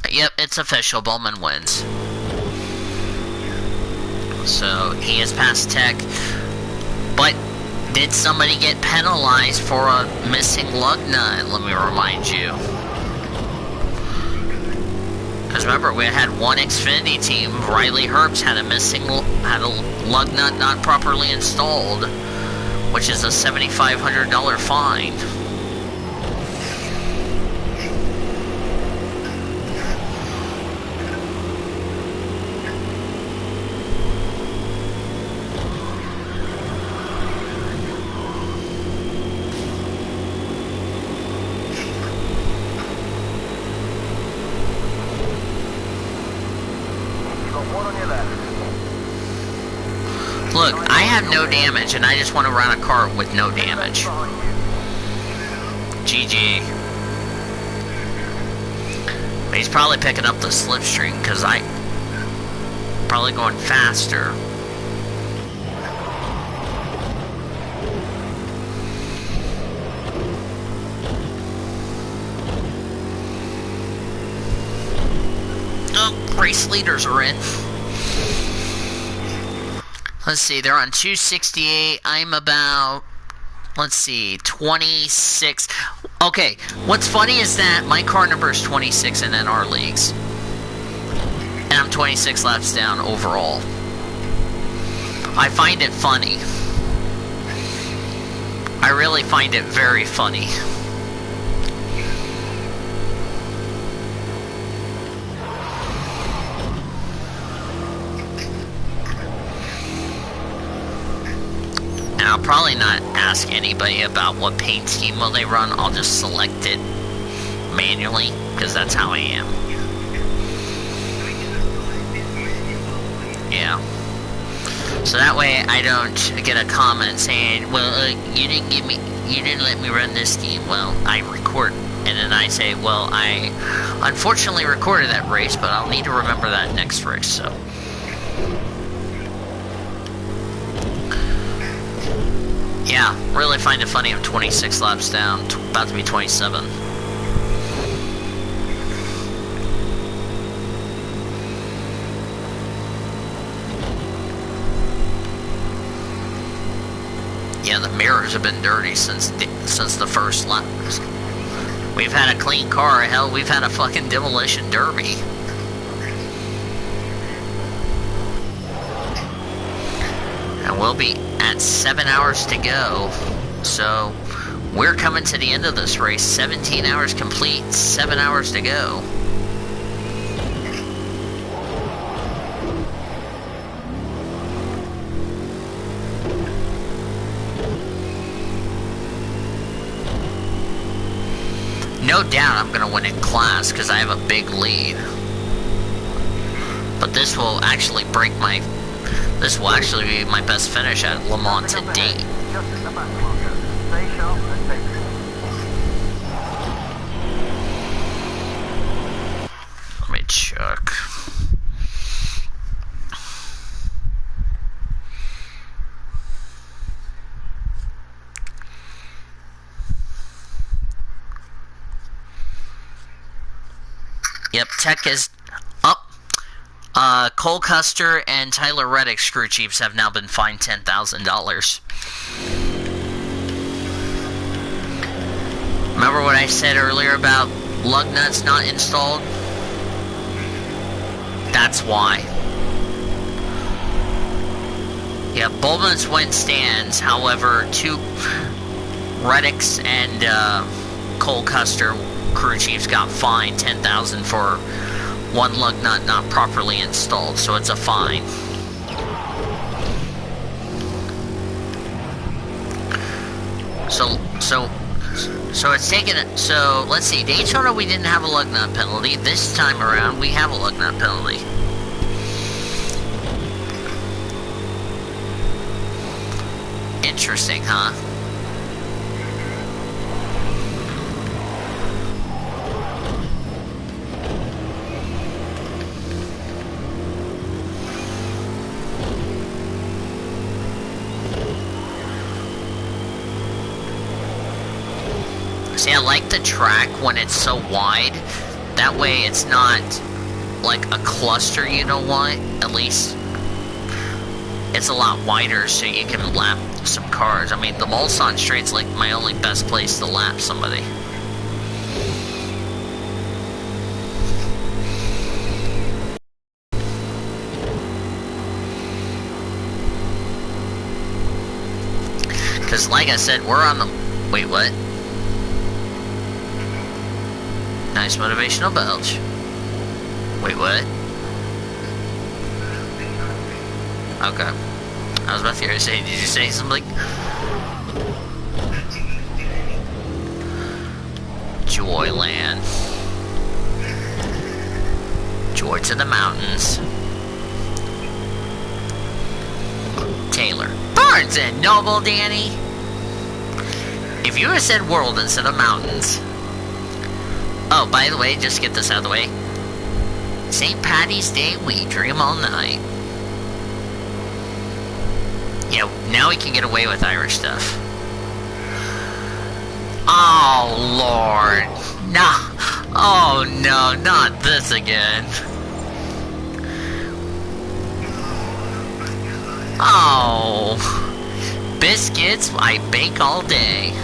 Yep, it's official. Bowman wins. So, he has passed tech. But, did somebody get penalized for a missing lug nut? Let me remind you. Because remember, we had one Xfinity team, Riley Herbst, had a lug nut not properly installed, which is a $7,500 fine. Look, I have no damage, and I just want to run a car with no damage. GG. But he's probably picking up the slipstream, because probably going faster. Oh, race leaders are in. Let's see, they're on 268. I'm about, let's see, 26. Okay, what's funny is that my car number is 26 in NR leagues. And I'm 26 laps down overall. I find it funny. I really find it very funny. And I'll probably not ask anybody about what paint scheme will they run. I'll just select it manually, because that's how I am. Yeah. So that way I don't get a comment saying, well, you didn't let me run this scheme. Well, I record, and then I say, well, I unfortunately recorded that race, but I'll need to remember that next race, so. Yeah, really find it funny. I'm 26 laps down, about to be 27. Yeah, the mirrors have been dirty since the first lap. We've had a clean car. Hell, we've had a fucking demolition derby. And we'll be at 7 hours to go. So, we're coming to the end of this race. 17 hours complete, 7 hours to go. No doubt I'm going to win in class because I have a big lead. But this will actually break my... This will actually be my best finish at Le Mans to date. Just in the back marker. Stay sharp and take it. Let me check. Yep, Tech is up. Cole Custer and Tyler Reddick's crew chiefs have now been fined $10,000. Remember what I said earlier about lug nuts not installed? That's why. Yeah, Bowman's win stands. However, two Reddick's and Cole Custer crew chiefs got fined $10,000 for one lug nut not properly installed, so it's a fine. So it's taken. So let's see. Daytona, we didn't have a lug nut penalty. This time around, we have a lug nut penalty. Interesting, huh? See, I like the track when it's so wide. That way it's not like a cluster, you know what? At least it's a lot wider so you can lap some cars. I mean, the Mulsanne Straight's like my only best place to lap somebody. Because like I said, we're on the... Wait, what? Nice motivational belch. Wait, what? Okay. I was about to hear you say, did you say something? Joyland. Joy to the mountains. Taylor. Barnes and Noble, Danny. If you had said world instead of mountains. Oh, by the way, just get this out of the way. St. Patty's Day, we dream all night. Yeah, now we can get away with Irish stuff. Oh, Lord. No. Oh, no, not this again. Oh. Biscuits I bake all day.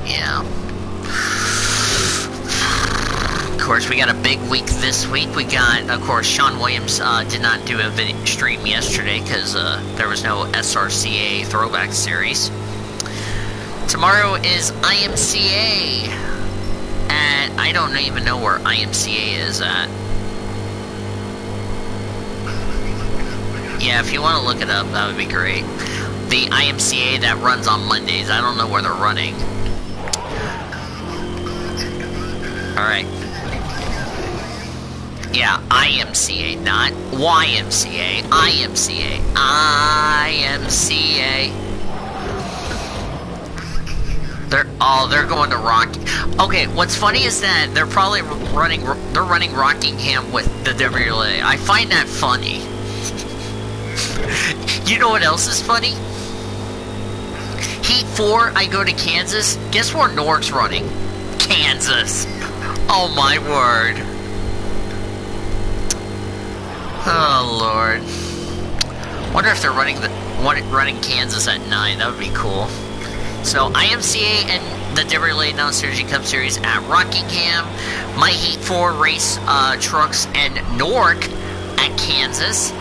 Yeah. Of course, we got a big week this week. We got, of course, Sean Williams did not do a video stream yesterday because there was no SRCA Throwback Series. Tomorrow is IMCA, and I don't even know where IMCA is at. Yeah, if you want to look it up, that would be great. The IMCA that runs on Mondays, I don't know where they're running. Alright. Yeah, IMCA, not YMCA. IMCA. IMCA. They're going to Rocky. Okay, what's funny is that they're probably running Rockingham with the WLA. I find that funny. You know what else is funny? Heat 4, I go to Kansas. Guess where Nork's running? Kansas. Oh my word. Oh Lord. Wonder if they're running Kansas at 9. That would be cool. So IMCA and the WLA Non-Synergy Cup Series at Rockingham. My Heat 4 race trucks and Nork at Kansas.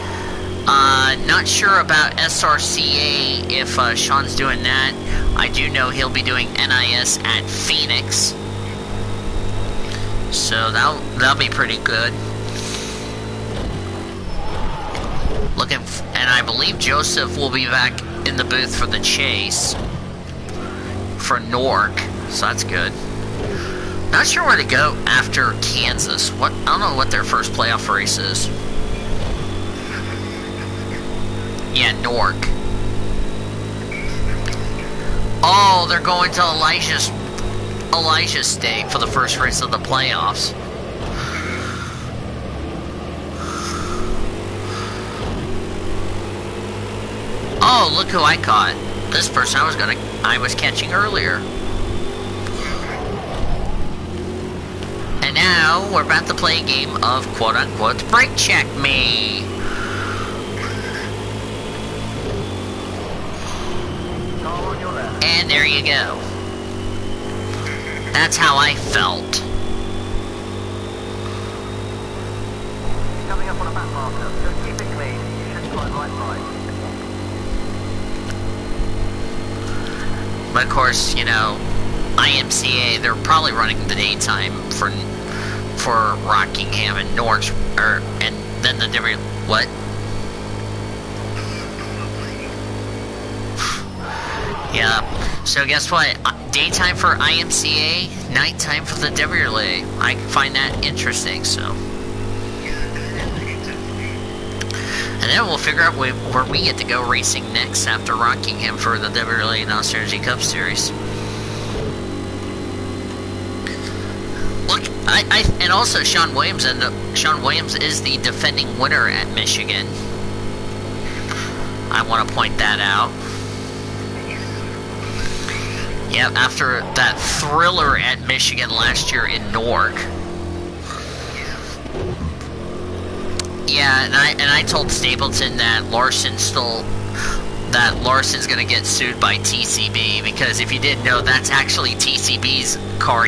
Not sure about SRCA if Sean's doing that. I do know he'll be doing NIS at Phoenix. So that'll be pretty good. And I believe Joseph will be back in the booth for the chase for Nork, so that's good. Not sure where to go after Kansas. I don't know what their first playoff race is. Yeah, Nork. Oh, they're going to Elijah State for the first race of the playoffs. Oh, look who I caught. This person I was catching earlier. And now we're about to play a game of quote-unquote brake check me. Car on your left. And there you go. That's how I felt. Coming up on a map marker. Just keep it clean. You should find right line. But of course, you know, IMCA, they're probably running the daytime for Rockingham and Norwich, and then the different, what? Yeah, so guess what? Daytime for IMCA, nighttime for the Deverley. I find that interesting, so. And then we'll figure out where we get to go racing next after Rockingham for the Deverley and Australia Cup Series. Look, and also Sean Williams is the defending winner at Michigan. I want to point that out. Yeah, after that thriller at Michigan last year in Newark. Yeah, and I told Stapleton that Larson's gonna get sued by TCB, because if you didn't know, that's actually TCB's car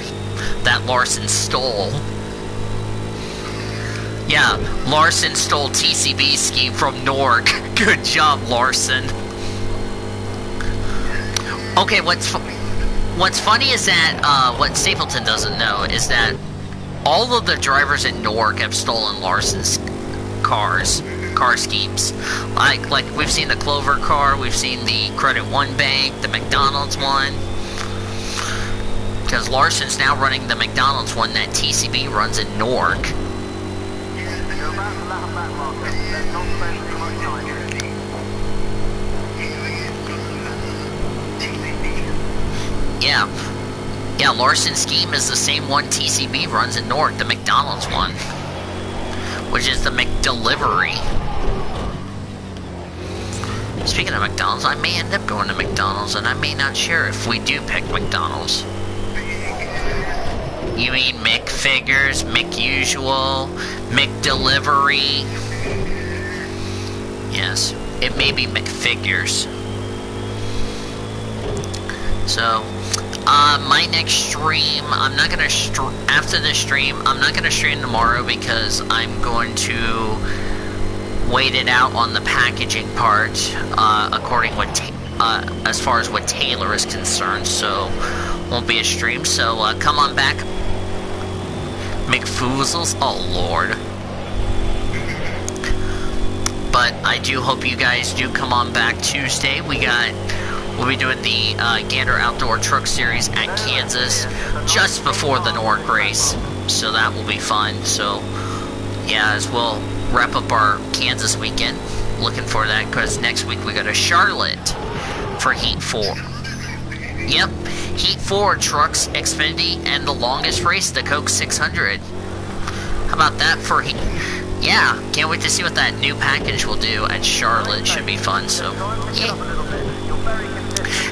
that Larson stole. Yeah, Larson stole TCB's scheme from Newark. Good job, Larson. Okay, what's funny is that what Stapleton doesn't know is that all of the drivers in Newark have stolen Larson's car schemes. Like we've seen the Clover car, we've seen the Credit One Bank, the McDonald's one. Because Larson's now running the McDonald's one that TCB runs in Newark. You're about to lap that marker. Let's not spend too much time here. Yeah, Larson's scheme is the same one TCB runs in Newark, the McDonald's one. Which is the McDelivery. Speaking of McDonald's, I may end up going to McDonald's, and I may not share if we do pick McDonald's. You mean McFigures, McUsual, McDelivery? Yes, it may be McFigures. So, my next stream, I'm not gonna after this stream, I'm not gonna stream tomorrow because I'm going to wait it out on the packaging part, according what as far as what Taylor is concerned. So, won't be a stream. So, come on back, McFoozles. Oh Lord. But I do hope you guys do come on back Tuesday. We'll be doing the Gander Outdoor Truck Series at Kansas just before the Newark race, so that will be fun. So, yeah, as we'll wrap up our Kansas weekend, looking for that, because next week we go to Charlotte for Heat 4. Yep, Heat 4 Trucks, Xfinity, and the longest race, the Coke 600. How about that for Heat? Yeah, can't wait to see what that new package will do at Charlotte. Should be fun, so, yeah.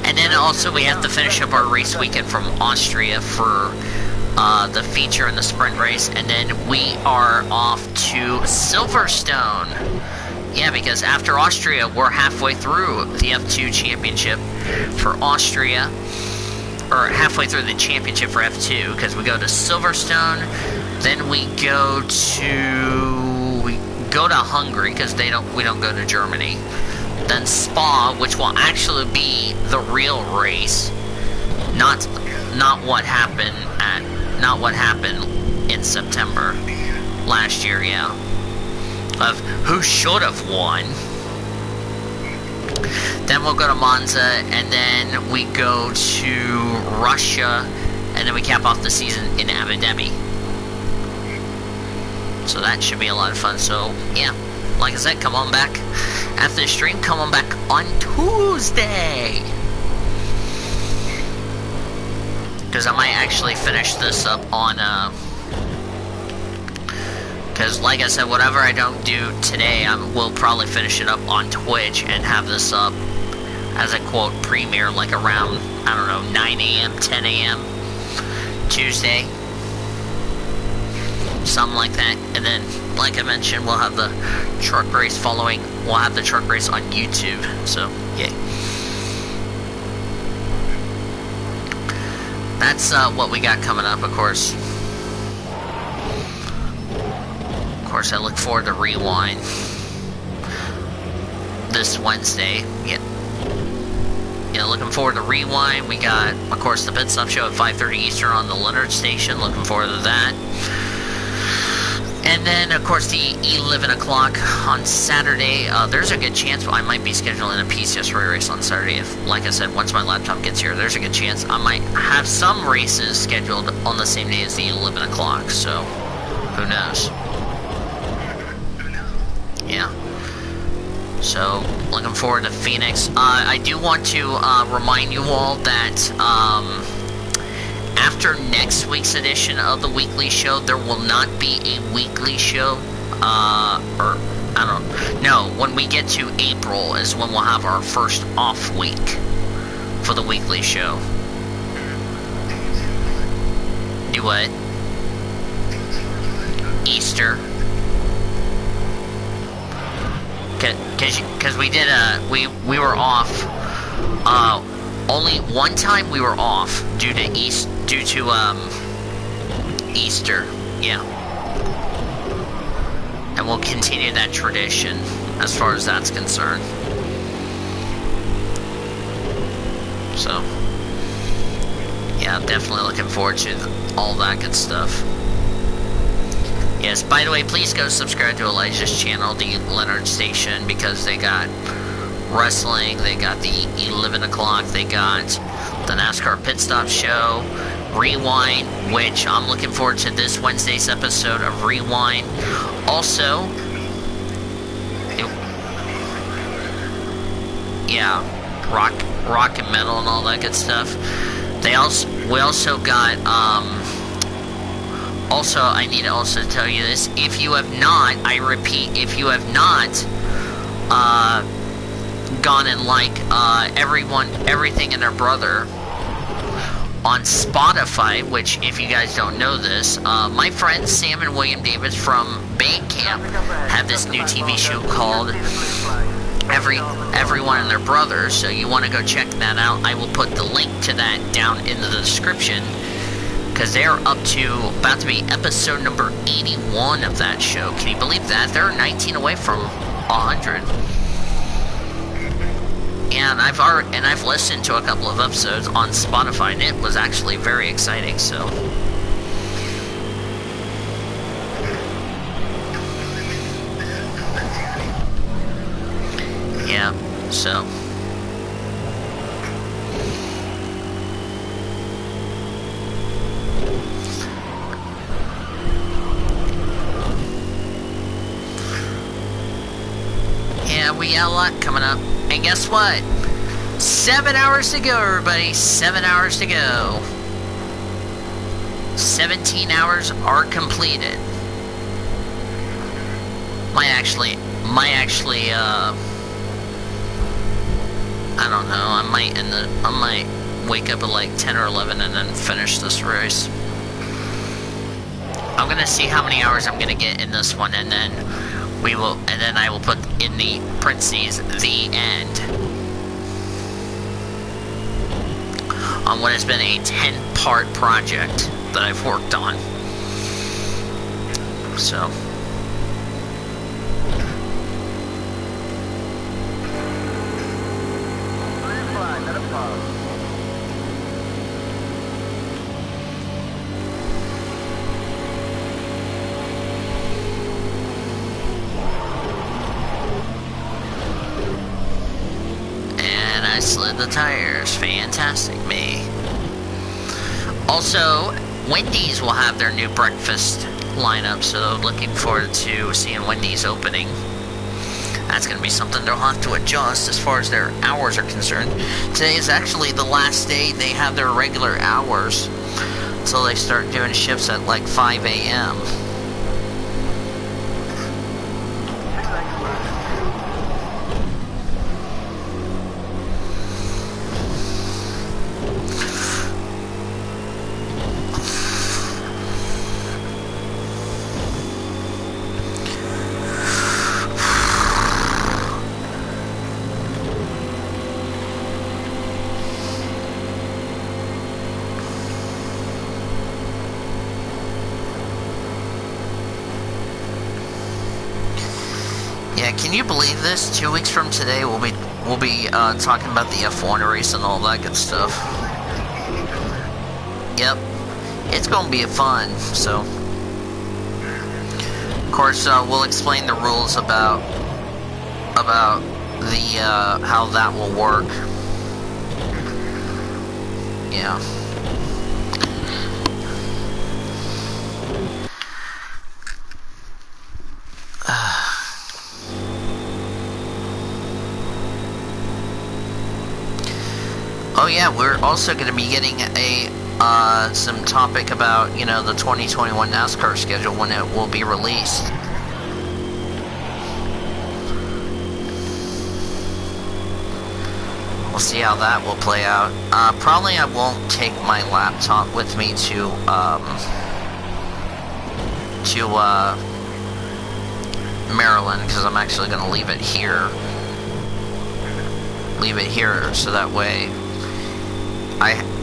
And then also we have to finish up our race weekend from Austria for the feature and the sprint race, and then we are off to Silverstone. Yeah, because after Austria, we're halfway through the F2 championship for Austria, or halfway through the championship for F2, because we go to Silverstone, then we go to Hungary, because we don't go to Germany. Then Spa, which will actually be the real race, not what happened in September last year, yeah, of who should have won. Then we'll go to Monza, and then we go to Russia, and then we cap off the season in Abu Dhabi. So that should be a lot of fun. So yeah, like I said, come on back after the stream. Come on back on Tuesday, because I might actually finish this up on because like I said, whatever I don't do today, we'll probably finish it up on Twitch and have this up as a quote premiere like around, I don't know, 9 a.m., 10 a.m. Tuesday. something like that. And then, like I mentioned, we'll have the truck race following. We'll have the truck race on YouTube. So, yay. That's what we got coming up, of course. Of course, I look forward to Rewind this Wednesday. Yeah, looking forward to Rewind. We got, of course, the Pit Stop Show at 5:30 Eastern on the Leonard Station. Looking forward to that. And then, of course, the 11 o'clock on Saturday. There's a good chance I might be scheduling a PCS race on Saturday. If, like I said, once my laptop gets here, there's a good chance I might have some races scheduled on the same day as the 11 o'clock. So, who knows? Yeah. So, looking forward to Phoenix. I do want to remind you all that after next week's edition of the weekly show, there will not be a weekly show. When we get to April is when we'll have our first off week for the weekly show. Do what? Easter. Because we did we were off. Only one time we were off due to Easter. Yeah. And we'll continue that tradition as far as that's concerned. So, yeah, definitely looking forward to all that good stuff. Yes, by the way, please go subscribe to Elijah's channel, the Leonard Station, because they got wrestling, they got the 11 o'clock, they got the NASCAR Pit Stop Show, Rewind, which I'm looking forward to this Wednesday's episode of Rewind. Also, rock and metal and all that good stuff. We also got, also, I need to also tell you this, if you have not, I repeat, if you have not, gone and Everything and Their Brother on Spotify, which, if you guys don't know this, my friends Sam and William Davis from Bandcamp have this new TV show called Everyone and Their Brothers, so you want to go check that out. I will put the link to that down in the description, because they're about to be episode number 81 of that show. Can you believe that? They're 19 away from 100. And I've listened to a couple of episodes on Spotify, and it was actually very exciting, so. Yeah, so. Yeah, we got a lot coming up. And guess what? 7 hours to go, everybody. 7 hours to go. 17 hours are completed. Might actually, I don't know. I might wake up at like 10 or 11 and then finish this race. I'm gonna see how many hours I'm gonna get in this one, and then I will put in the parentheses the end on what has been a 10-part project that I've worked on. So. Slid the tires. Fantastic, me. Also, Wendy's will have their new breakfast lineup, so looking forward to seeing Wendy's opening. That's going to be something they'll have to adjust as far as their hours are concerned. Today is actually the last day they have their regular hours, so they start doing shifts at like 5 a.m. Can you believe this? 2 weeks from today, we'll be talking about the F1 race and all that good stuff. Yep, it's gonna be fun. So, of course, we'll explain the rules about the how that will work. Yeah. Oh yeah, we're also going to be getting some topic about, you know, the 2021 NASCAR schedule when it will be released. We'll see how that will play out. Probably I won't take my laptop with me to Maryland, because I'm actually going to leave it here. So that way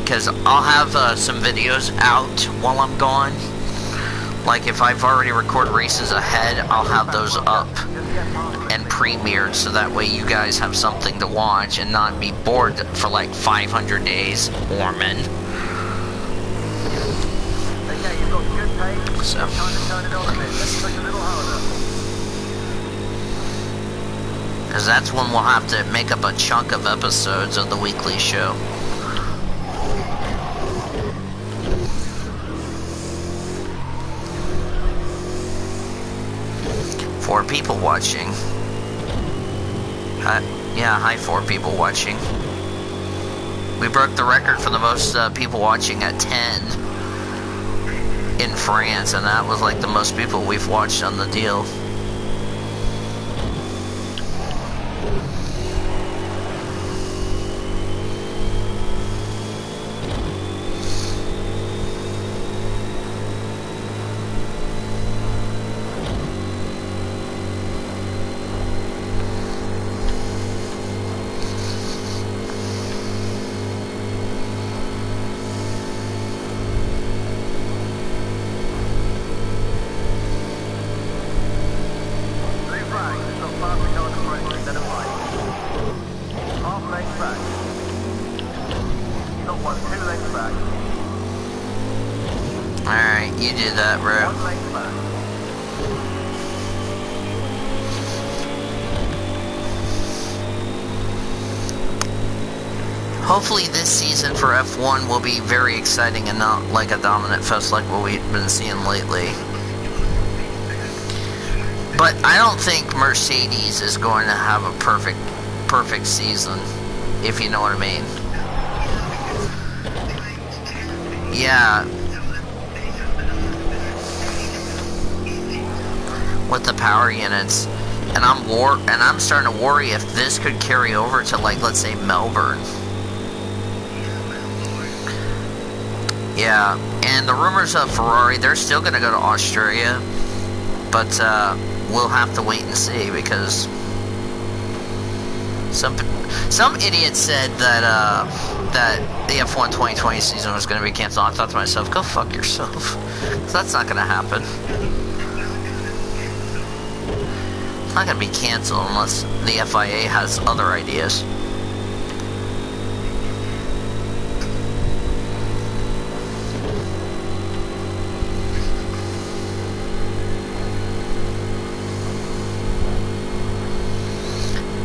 because I'll have some videos out while I'm gone. Like if I've already recorded races ahead, I'll have those up and premiered, so that way you guys have something to watch and not be bored for like 500 days, Orman. Okay, you've got good pace. So. Time to turn it on a bit. Let's push a little harder. Because that's when we'll have to make up a chunk of episodes of the weekly show. Four people watching. Hi 4 people watching. We broke the record for the most people watching at 10 in France, and that was like the most people we've watched on the deal. Alright, you did that, bro. Hopefully this season for F1 will be very exciting and not like a dominant fest like what we've been seeing lately. But I don't think Mercedes is going to have a perfect season, if you know what I mean. Yeah. With the power units. And I'm starting to worry if this could carry over to, like, let's say Melbourne. Yeah, and the rumors of Ferrari, they're still going to go to Australia, but we'll have to wait and see, because some idiot said that that the F1 2020 season was going to be canceled. I thought to myself, go fuck yourself, because that's not going to happen. It's not going to be canceled unless the FIA has other ideas.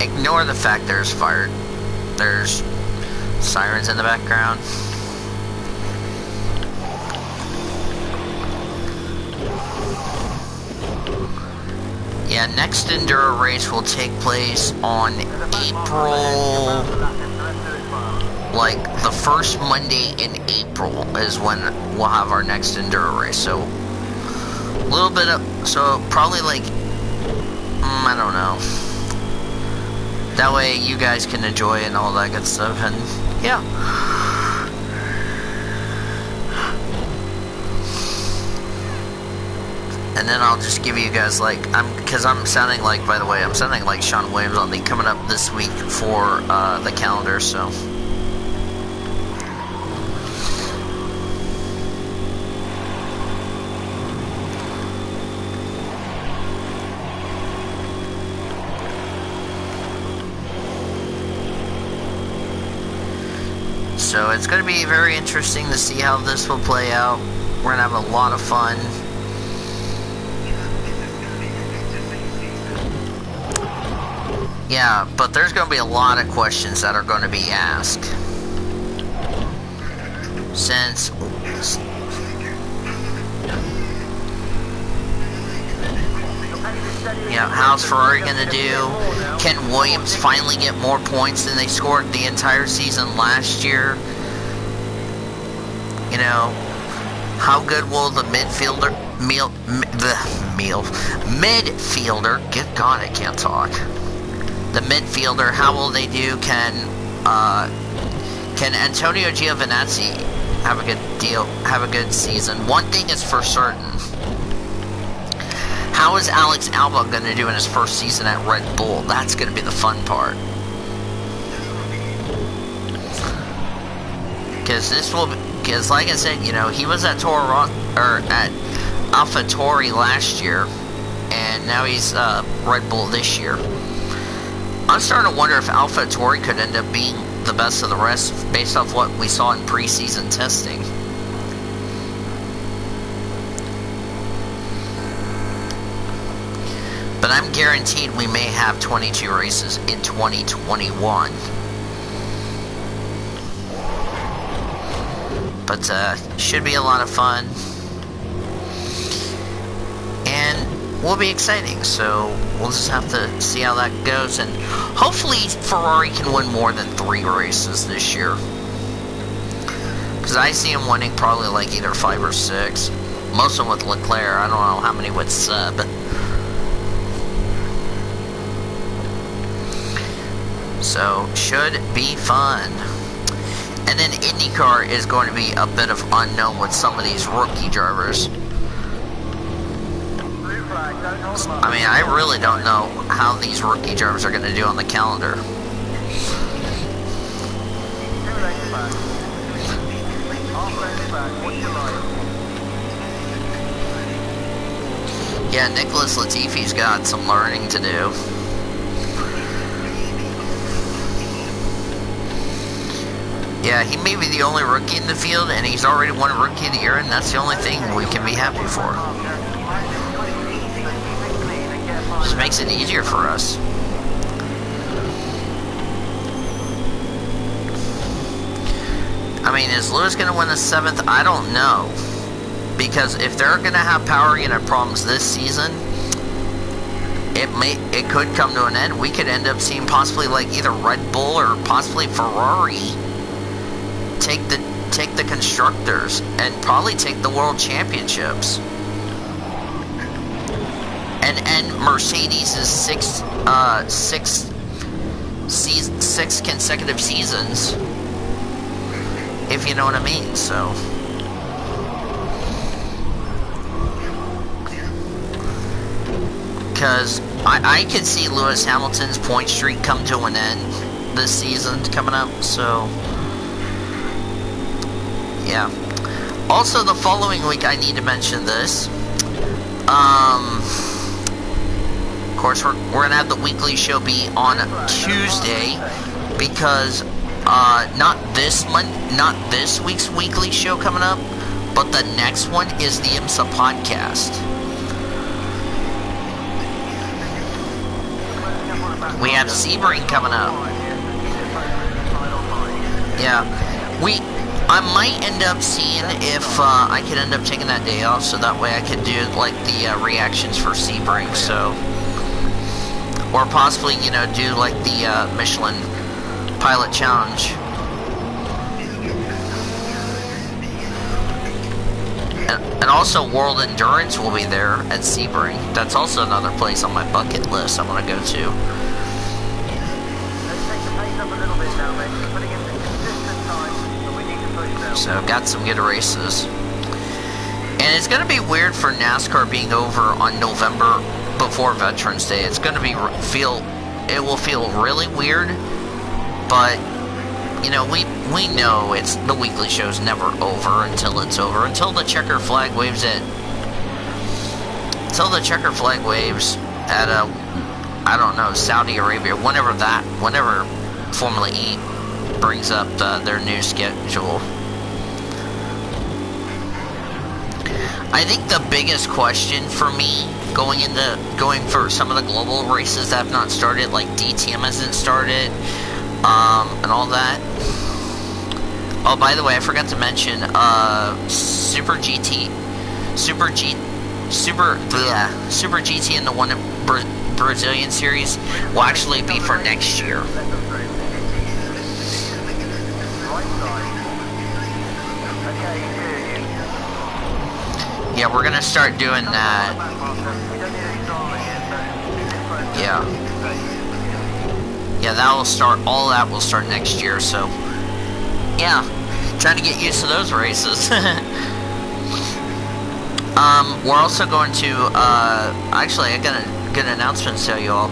Ignore the fact there's sirens in the background. Yeah, next Enduro race will take place on April, like the first Monday in April is when we'll have our next Enduro race. So a little bit of, so probably like, I don't know. That way you guys can enjoy it and all that good stuff, and yeah. And then I'll just give you guys, like, because I'm sounding like, by the way, I'm sounding like Sean Williams on the coming up this week for the calendar, so. So it's going to be very interesting to see how this will play out. We're going to have a lot of fun. Yeah, but there's going to be a lot of questions that are going to be asked. Since... Yeah, how's Ferrari going to do? Can Williams finally get more points than they scored the entire season last year? You know, how good will the midfielder... midfielder... Good God, I can't talk. The midfielder, how will they do? Can Antonio Giovinazzi have a good deal, have a good season? One thing is for certain. How is Alex Albon going to do in his first season at Red Bull? That's going to be the fun part. Because like I said, you know, he was at AlphaTauri last year, and now he's Red Bull this year. I'm starting to wonder if AlphaTauri could end up being the best of the rest based off what we saw in preseason testing. But I'm guaranteed we may have 22 races in 2021. But should be a lot of fun. And will be exciting, so we'll just have to see how that goes, and hopefully Ferrari can win more than 3 races this year, because I see him winning probably like either 5 or 6, most of them with Leclerc. I don't know how many with Seb. So should be fun. And then IndyCar is going to be a bit of unknown with some of these rookie drivers. I mean, I really don't know how these rookie drivers are going to do on the calendar. Yeah, Nicholas Latifi's got some learning to do. Yeah, he may be the only rookie in the field, and he's already won Rookie of the Year, and that's the only thing we can be happy for. Just makes it easier for us. I mean, is Lewis going to win the 7th? I don't know. Because if they're going to have power unit problems this season, it could come to an end. We could end up seeing possibly like either Red Bull or possibly Ferrari take the constructors and probably take the world championships. And Mercedes' 6 consecutive seasons, if you know what I mean. So because I could see Lewis Hamilton's point streak come to an end this season coming up. So yeah. Also, the following week, I need to mention this. Of course, we're gonna have the weekly show be on Tuesday, because not this week's weekly show coming up, but the next one is the IMSA podcast. We have Sebring coming up. Yeah, I might end up seeing if I could end up taking that day off, so that way I could do like the reactions for Sebring. So, or possibly, you know, do like the Michelin Pilot Challenge. And also World Endurance will be there at Sebring. That's also another place on my bucket list I want to go to. So got some good races. And it's going to be weird for NASCAR being over on November before Veterans Day. It's going to be it will feel really weird, but you know, we know the weekly show's never over until it's over, until the checker flag waves at I don't know, Saudi Arabia, whenever Formula E brings up their new schedule. I think the biggest question for me going for some of the global races that have not started, like DTM hasn't started, and all that. Oh, by the way, I forgot to mention, Super GT and the one in Brazilian series will actually be for next year. Yeah, we're gonna start doing that. Yeah. Yeah, that will start, all that will start next year, so yeah, trying to get used to those races. We're also going to, actually, I got a good announcement to tell you all.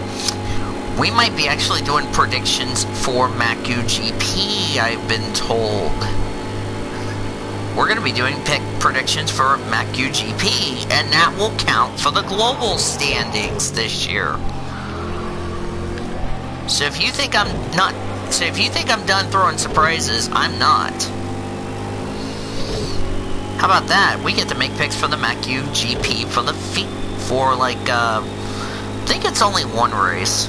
We might be actually doing predictions for Maku GP, I've been told. We're going to be doing predictions for Maku GP, and that will count for the global standings this year. So if you think I'm done throwing surprises, I'm not. How about that? We get to make picks for the Maku GP for the for like I think it's only one race,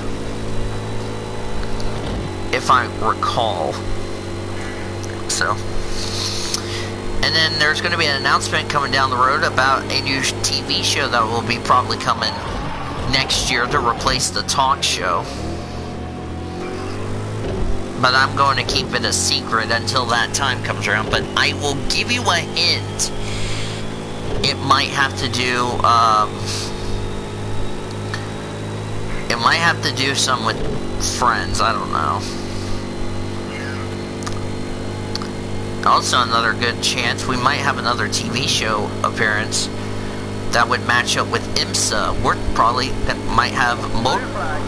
if I recall. So, and then there's going to be an announcement coming down the road about a new TV show that will be probably coming next year to replace the talk show. But I'm going to keep it a secret until that time comes around. But I will give you a hint. It might have to do, it might have to do some with Friends. I don't know. Also, another good chance we might have another TV show appearance that would match up with IMSA. We're probably might have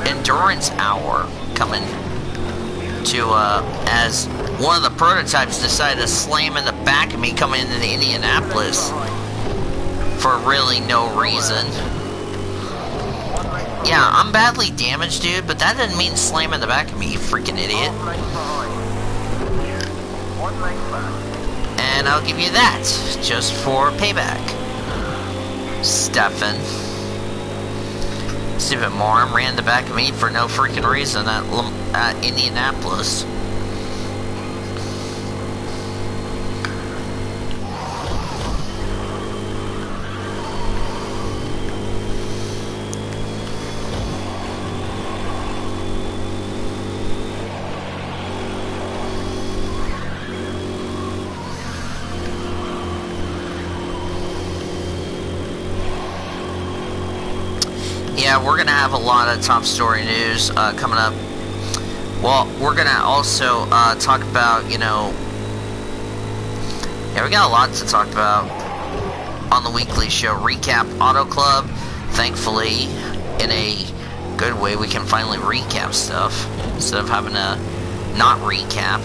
Endurance Hour coming to, as one of the prototypes decided to slam in the back of me coming into Indianapolis for really no reason. Yeah, I'm badly damaged, dude, but that didn't mean slam in the back of me, you freaking idiot. And I'll give you that, just for payback. Stefan. Stupid moron ran the back of me for no freaking reason at Indianapolis. Yeah, we're going to have a lot of top story news coming up. Well, we're going to also talk about, you know... Yeah, we got a lot to talk about on the weekly show. Recap Auto Club. Thankfully, in a good way, we can finally recap stuff instead of having to not recap.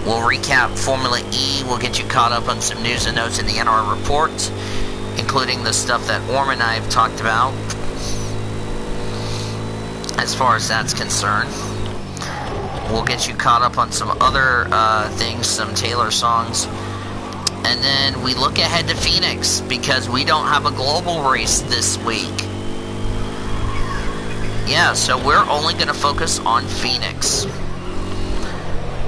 We'll recap Formula E. We'll get you caught up on some news and notes in the NR report, including the stuff that Orm and I have talked about. As far as that's concerned, we'll get you caught up on some other things, some Taylor songs, and then we look ahead to Phoenix because we don't have a global race this week. Yeah, so we're only going to focus on Phoenix.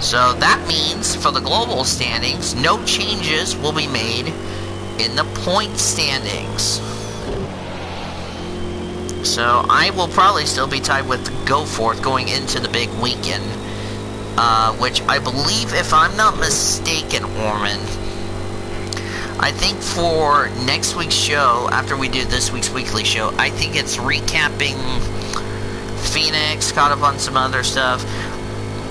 So that means for the global standings, no changes will be made in the point standings. So I will probably still be tied with Goforth going into the big weekend, which I believe, if I'm not mistaken, Orman, I think for next week's show, after we do this week's weekly show, I think it's recapping Phoenix, caught up on some other stuff,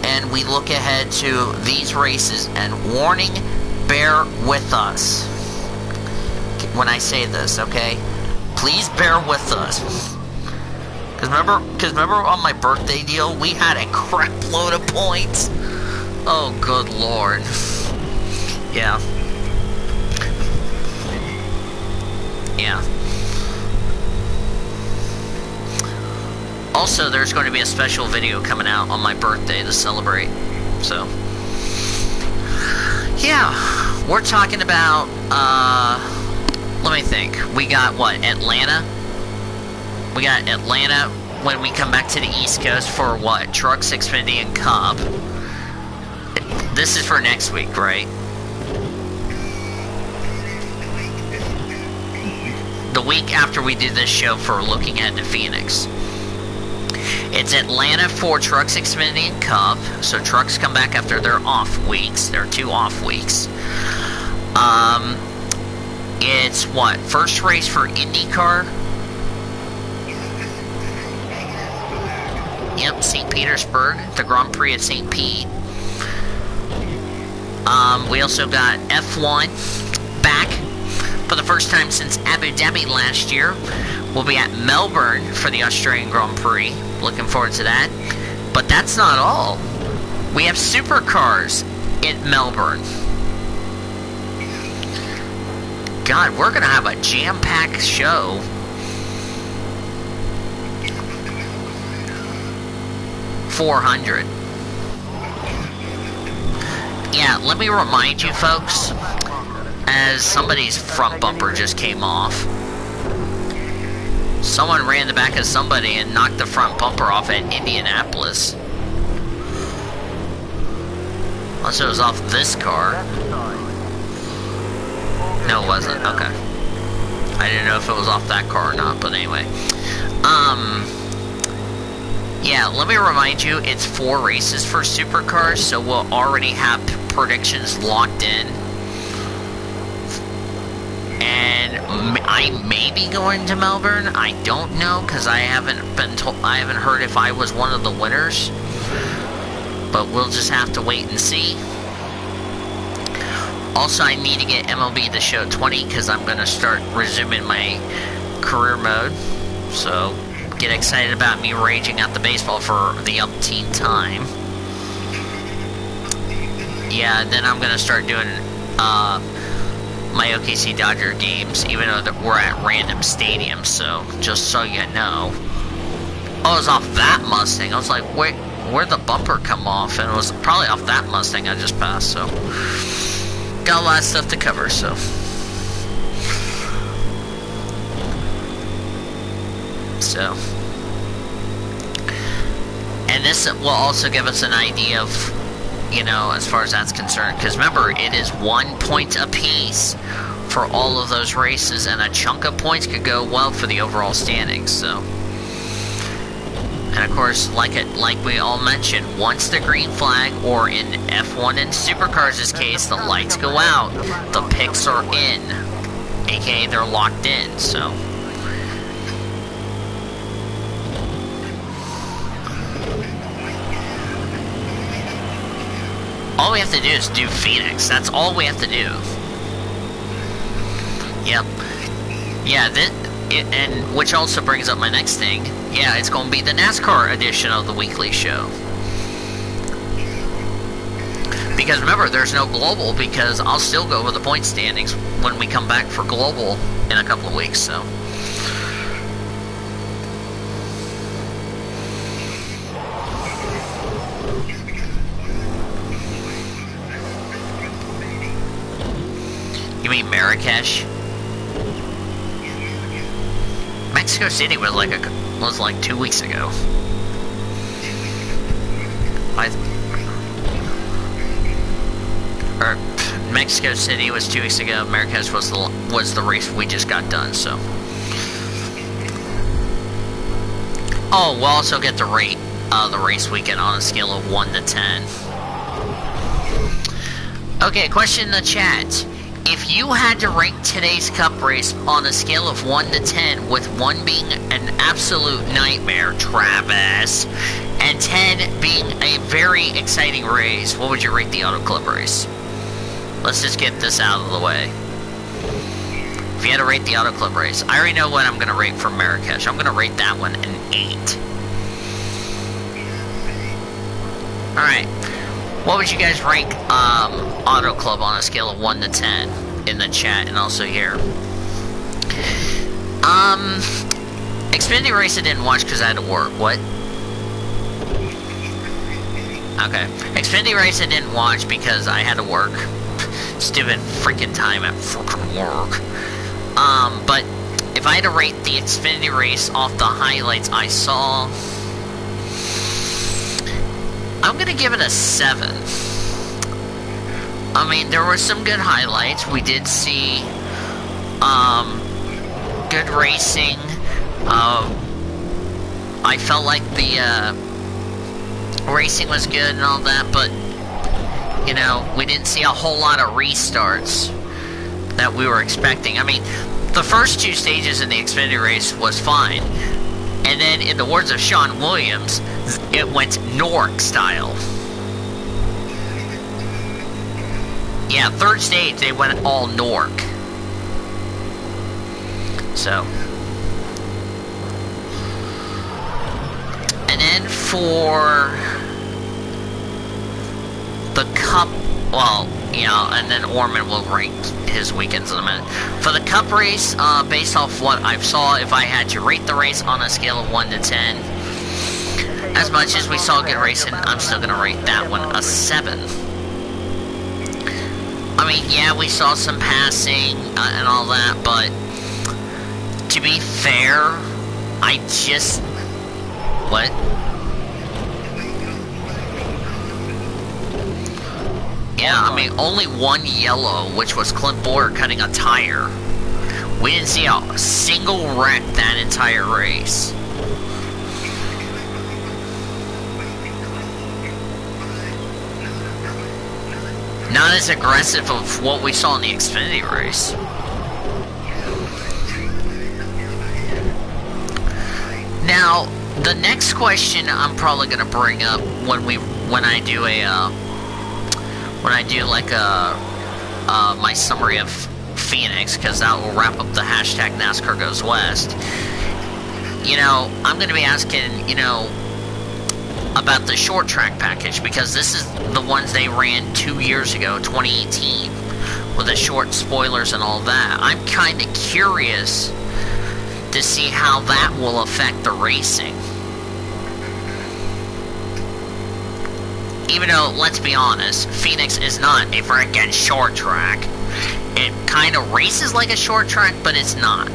and we look ahead to these races. And warning, bear with us when I say this, okay? Please bear with us. Because remember on my birthday deal, we had a crap load of points. Oh, good lord. Yeah. Yeah. Also, there's going to be a special video coming out on my birthday to celebrate. So, Yeah, we're talking about, let me think. We got, what, Atlanta? We got Atlanta when we come back to the East Coast for, what, Trucks, Xfinity, and Cup. This is for next week, right? The week after we do this show for looking ahead to Phoenix. It's Atlanta for Trucks, Xfinity, and Cup. So trucks come back after their off weeks. Their 2 off weeks. It's what? First race for IndyCar? Yep, St. Petersburg. The Grand Prix at St. Pete. We also got F1 back for the first time since Abu Dhabi last year. We'll be at Melbourne for the Australian Grand Prix. Looking forward to that. But that's not all. We have supercars in Melbourne. God, we're going to have a jam-packed show. $400. Yeah, let me remind you folks, as somebody's front bumper just came off. Someone ran the back of somebody and knocked the front bumper off at Indianapolis. Unless it was off this car. No, it wasn't. Okay. I didn't know if it was off that car or not, but anyway. Yeah, let me remind you, it's 4 races for supercars, so we'll already have predictions locked in. And I may be going to Melbourne. I don't know, because I haven't been told. I haven't heard if I was one of the winners. But we'll just have to wait and see. Also, I need to get MLB The Show 20, because I'm going to start resuming my career mode. So get excited about me raging at the baseball for the umpteenth time. Yeah, then I'm going to start doing my OKC Dodger games, even though we're at random stadiums, so just so you know. Oh, it was off that Mustang. I was like, wait, where'd the bumper come off? And it was probably off that Mustang I just passed, so. Got a lot of stuff to cover, so. And this will also give us an idea of, you know, as far as that's concerned, because remember, it is 1 point apiece for all of those races, and a chunk of points could go well for the overall standings. So, and of course, like we all mentioned, once the green flag, or in F1 and Supercars' case, the lights go out, the picks are in, aka they're locked in. So. All we have to do is do Phoenix. That's all we have to do. Yep. Yeah, and which also brings up my next thing. Yeah, it's going to be the NASCAR edition of the weekly show. Because remember, there's no Global, because I'll still go with the point standings when we come back for Global in a couple of weeks, so. You mean Marrakesh? Mexico City was like 2 weeks ago. Mexico City was 2 weeks ago. Marrakesh was the race we just got done. So. Oh, we'll also get to rate the race weekend on a scale of 1 to 10. Okay, question in the chat. If you had to rank today's Cup race on a scale of 1 to 10, with 1 being an absolute nightmare, Travis, and 10 being a very exciting race, what would you rate the Auto Club race? Let's just get this out of the way. If you had to rate the Auto Club race, I already know what I'm going to rate for Marrakesh. I'm going to rate that one an 8. Alright. What would you guys rank Auto Club on a scale of 1 to 10 in the chat and also here? Xfinity race I didn't watch because I had to work. What? Okay. Xfinity race I didn't watch because I had to work. stupid freaking time at freaking work. But if I had to rate the Xfinity race off the highlights I saw, I'm gonna give it a 7. I mean, there were some good highlights. We did see, good racing. I felt like the, racing was good and all that, but, you know, we didn't see a whole lot of restarts that we were expecting. I mean, the first 2 stages in the Xfinity race was fine. And then, in the words of Sean Williams, it went Nork style. Yeah, 3rd stage, they went all Nork. So. And then for the Cup, well, you know, and then Orman will rank his weekends in a minute. For the Cup race, based off what I saw, if I had to rate the race on a scale of 1 to 10, as much as we saw good racing, I'm still going to rate that one a 7. I mean, yeah, we saw some passing and all that, but to be fair, I just... What? Yeah, I mean, only 1 yellow, which was Clint Bowyer cutting a tire. We didn't see a single wreck that entire race. Not as aggressive of what we saw in the Xfinity race. Now, the next question I'm probably gonna bring up when I do like my summary of Phoenix, because that will wrap up the hashtag NASCAR Goes West. You know, I'm gonna be asking, you know, about the short track package, because this is the ones they ran 2 years ago, 2018, with the short spoilers and all that. I'm kind of curious to see how that will affect the racing. Even though, let's be honest, Phoenix is not a freaking short track. It kind of races like a short track, but it's not.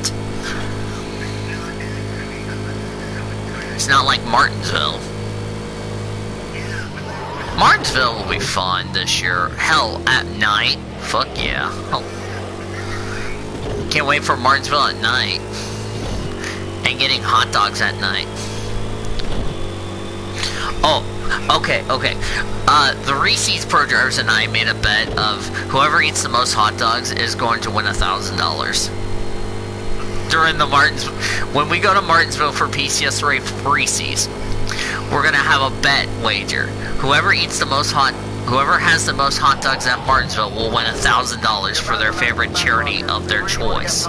It's not like Martinsville. Martinsville will be fun this year. Hell, at night. Fuck yeah. Oh. Can't wait for Martinsville at night. And getting hot dogs at night. Oh, okay. The Reese's Pro Drivers and I made a bet of whoever eats the most hot dogs is going to win $1,000. During the when we go to Martinsville for PCS Reese's, we're gonna have a bet wager. Whoever has the most hot dogs at Martinsville will win $1,000 for their favorite charity of their choice.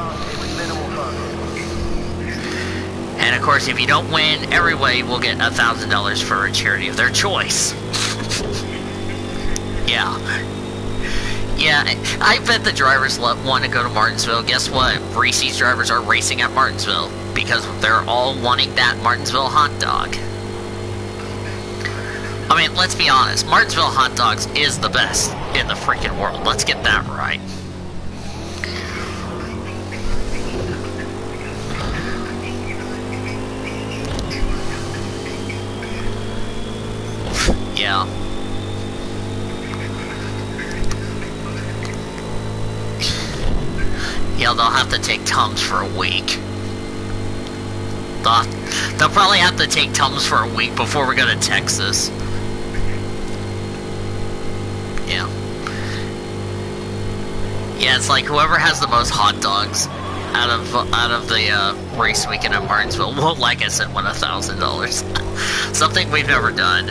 And of course, if you don't win, everybody will get $1,000 for a charity of their choice. Yeah. Yeah, I bet the drivers want to go to Martinsville. Guess what? Reese's drivers are racing at Martinsville because they're all wanting that Martinsville hot dog. I mean, let's be honest. Martinsville hot dogs is the best in the freaking world. Let's get that right. Yeah. Yeah, they'll have to take Tums for a week. They'll probably have to take Tums for a week before we go to Texas. Yeah. Yeah, it's like whoever has the most hot dogs out of the race weekend at Martinsville will, like I said, win $1,000. Something we've never done.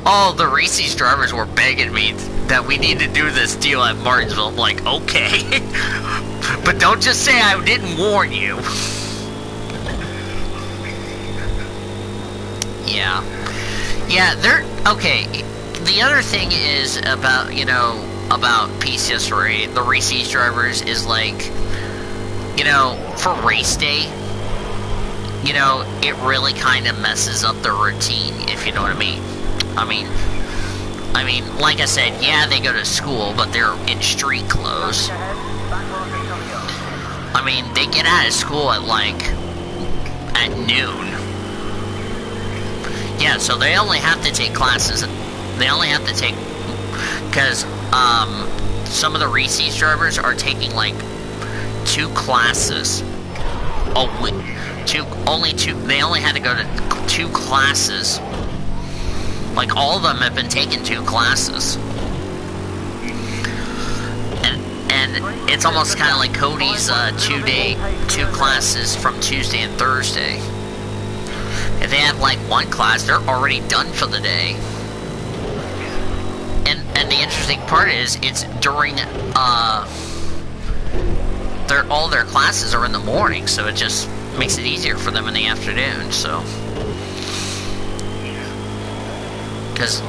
Oh, the Reese's drivers were begging me that we need to do this deal at Martinsville. I'm like, okay. But don't just say I didn't warn you. Yeah. Yeah, okay. The other thing is about, you know, about PCS the Reese's drivers is like, you know, for race day, you know, it really kind of messes up the routine, if you know what I mean. I mean, I mean, like I said, yeah, they go to school, but they're in street clothes. I mean, they get out of school at, like, at noon. Yeah, so they only have to take classes. They only have to take... Because, some of the Reese's drivers are taking, like, 2 classes a week. They only had to go to 2 classes. Like, all of them have been taking 2 classes. And it's almost kind of like Cody's 2 classes from Tuesday and Thursday. If they have, like, 1 class, they're already done for the day. And the interesting part is, it's during, all their classes are in the morning, so it just makes it easier for them in the afternoon, so. Because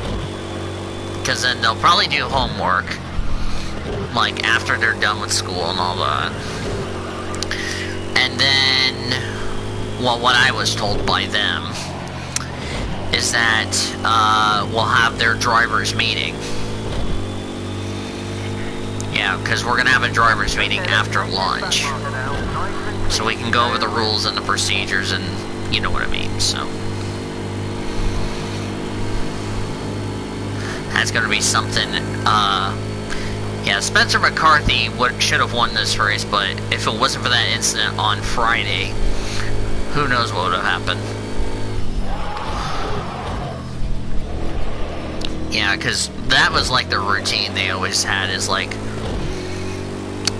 then they'll probably do homework, like, after they're done with school and all that. And then, well, what I was told by them is that, we'll have their driver's meeting. Yeah, because we're going to have a driver's meeting after lunch. So we can go over the rules and the procedures and, you know what I mean, so. That's going to be something, yeah, Spencer McCarthy should have won this race, but if it wasn't for that incident on Friday, who knows what would have happened. Yeah, because that was like the routine they always had, is like,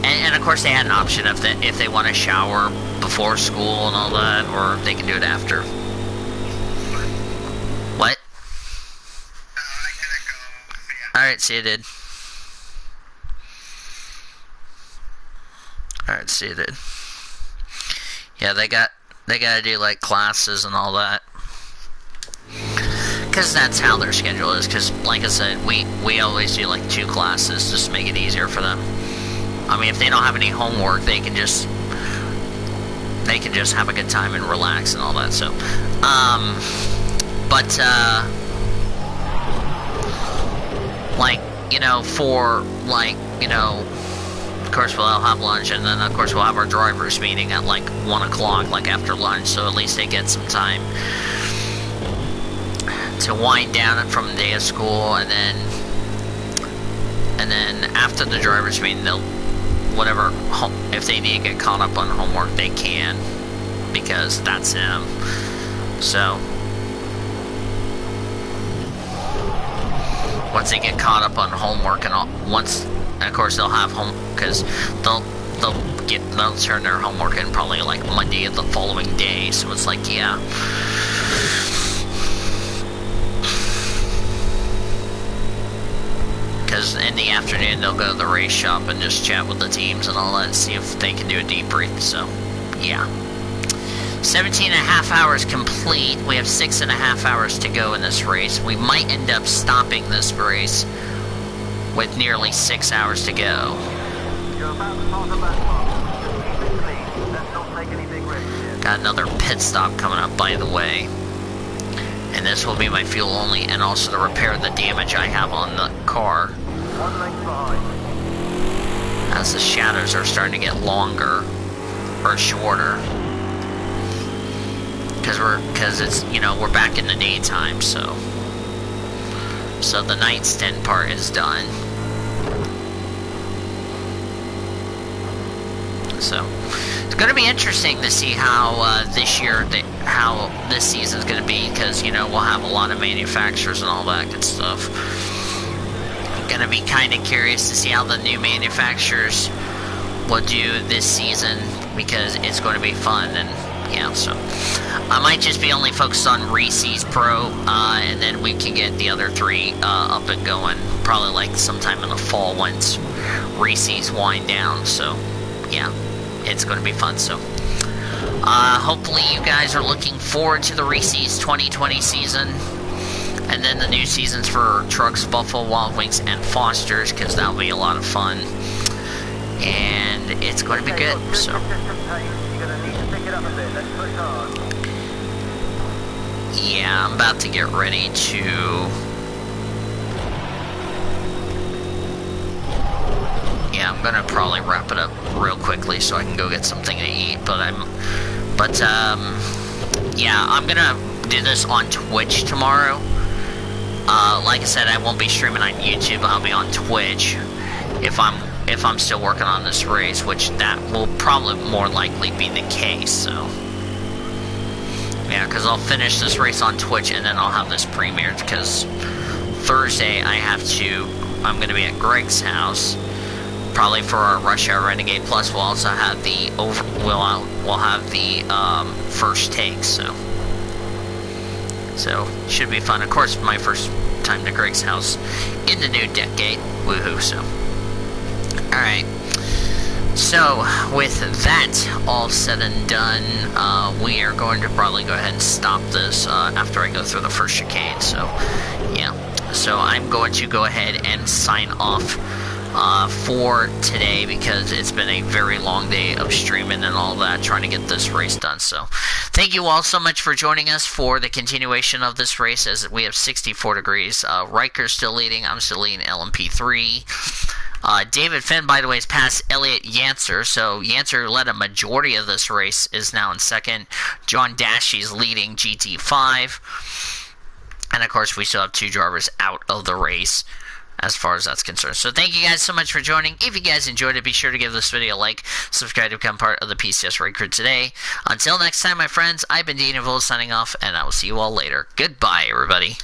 and of course they had an option if they want to shower before school and all that, or they can do it after. What? Alright, see you, dude. Alright, see you, dude. Yeah, they gotta do, like, classes and all that. Because that's how their schedule is, because, like I said, we always do, like, 2 classes just to make it easier for them. I mean, if they don't have any homework, they can just have a good time and relax and all that, so. Like, you know, for, like, you know, of course we'll have lunch, and then, of course, we'll have our driver's meeting at, like, 1 o'clock, like, after lunch, so at least they get some time to wind down from the day of school, and then after the driver's meeting, they'll, whatever, if they need to get caught up on homework, they can, because that's them, so. Once they get caught up on homework and all, of course they'll have home, because they'll turn their homework in probably like Monday of the following day, so it's like, yeah. Because in the afternoon they'll go to the race shop and just chat with the teams and all that and see if they can do a debrief, so, yeah. 17.5 hours complete. We have 6.5 hours to go in this race. We might end up stopping this race with nearly 6 hours to go. You're about to pass a landmark. Keep it clean. Let's not take any big risks here. Got another pit stop coming up, by the way. And this will be my fuel only, and also to repair the damage I have on the car. 1 length behind. As the shadows are starting to get longer, or shorter. Because it's, you know, we're back in the daytime, so the night stint part is done. So it's going to be interesting to see how how this season is going to be, because, you know, we'll have a lot of manufacturers and all that good stuff. Going to be kind of curious to see how the new manufacturers will do this season, because it's going to be fun. And yeah, so I might just be only focused on Reese's Pro, and then we can get the other 3 up and going, probably like sometime in the fall once Reese's wind down. So yeah, it's going to be fun. So hopefully you guys are looking forward to the Reese's 2020 season, and then the new seasons for Trucks, Buffalo Wild Wings, and Foster's, because that'll be a lot of fun, and it's going to be good. So yeah, I'm about to get ready to gonna probably wrap it up real quickly so I can go get something to eat. Yeah, I'm gonna do this on Twitch tomorrow. Like I said, I won't be streaming on YouTube. I'll be on Twitch if I'm still working on this race, which that will probably more likely be the case. So yeah, because I'll finish this race on Twitch and then I'll have this premiered. Because Thursday I'm gonna be at Greg's house, probably for our Rush Hour Renegade Plus. We'll also have we'll have the first take. So should be fun. Of course, my first time to Greg's house in the new decade. Woohoo! So, all right. So with that all said and done, we are going to probably go ahead and stop this after I go through the first chicane. So yeah. So I'm going to go ahead and sign off for today, because it's been a very long day of streaming and all that, trying to get this race done. So thank you all so much for joining us for the continuation of this race, as we have 64 degrees. Riker's still leading. I'm still leading LMP3. David Finn, by the way, has passed Elliot Yancer. So Yancer led a majority of this race, is now in second. John Dashy's leading GT5. And of course, we still have 2 drivers out of the race as far as that's concerned. So thank you guys so much for joining. If you guys enjoyed it, be sure to give this video a like, subscribe to become part of the PCS Raid Crew today. Until next time, my friends, I've been Dean Evil signing off, and I will see you all later. Goodbye, everybody.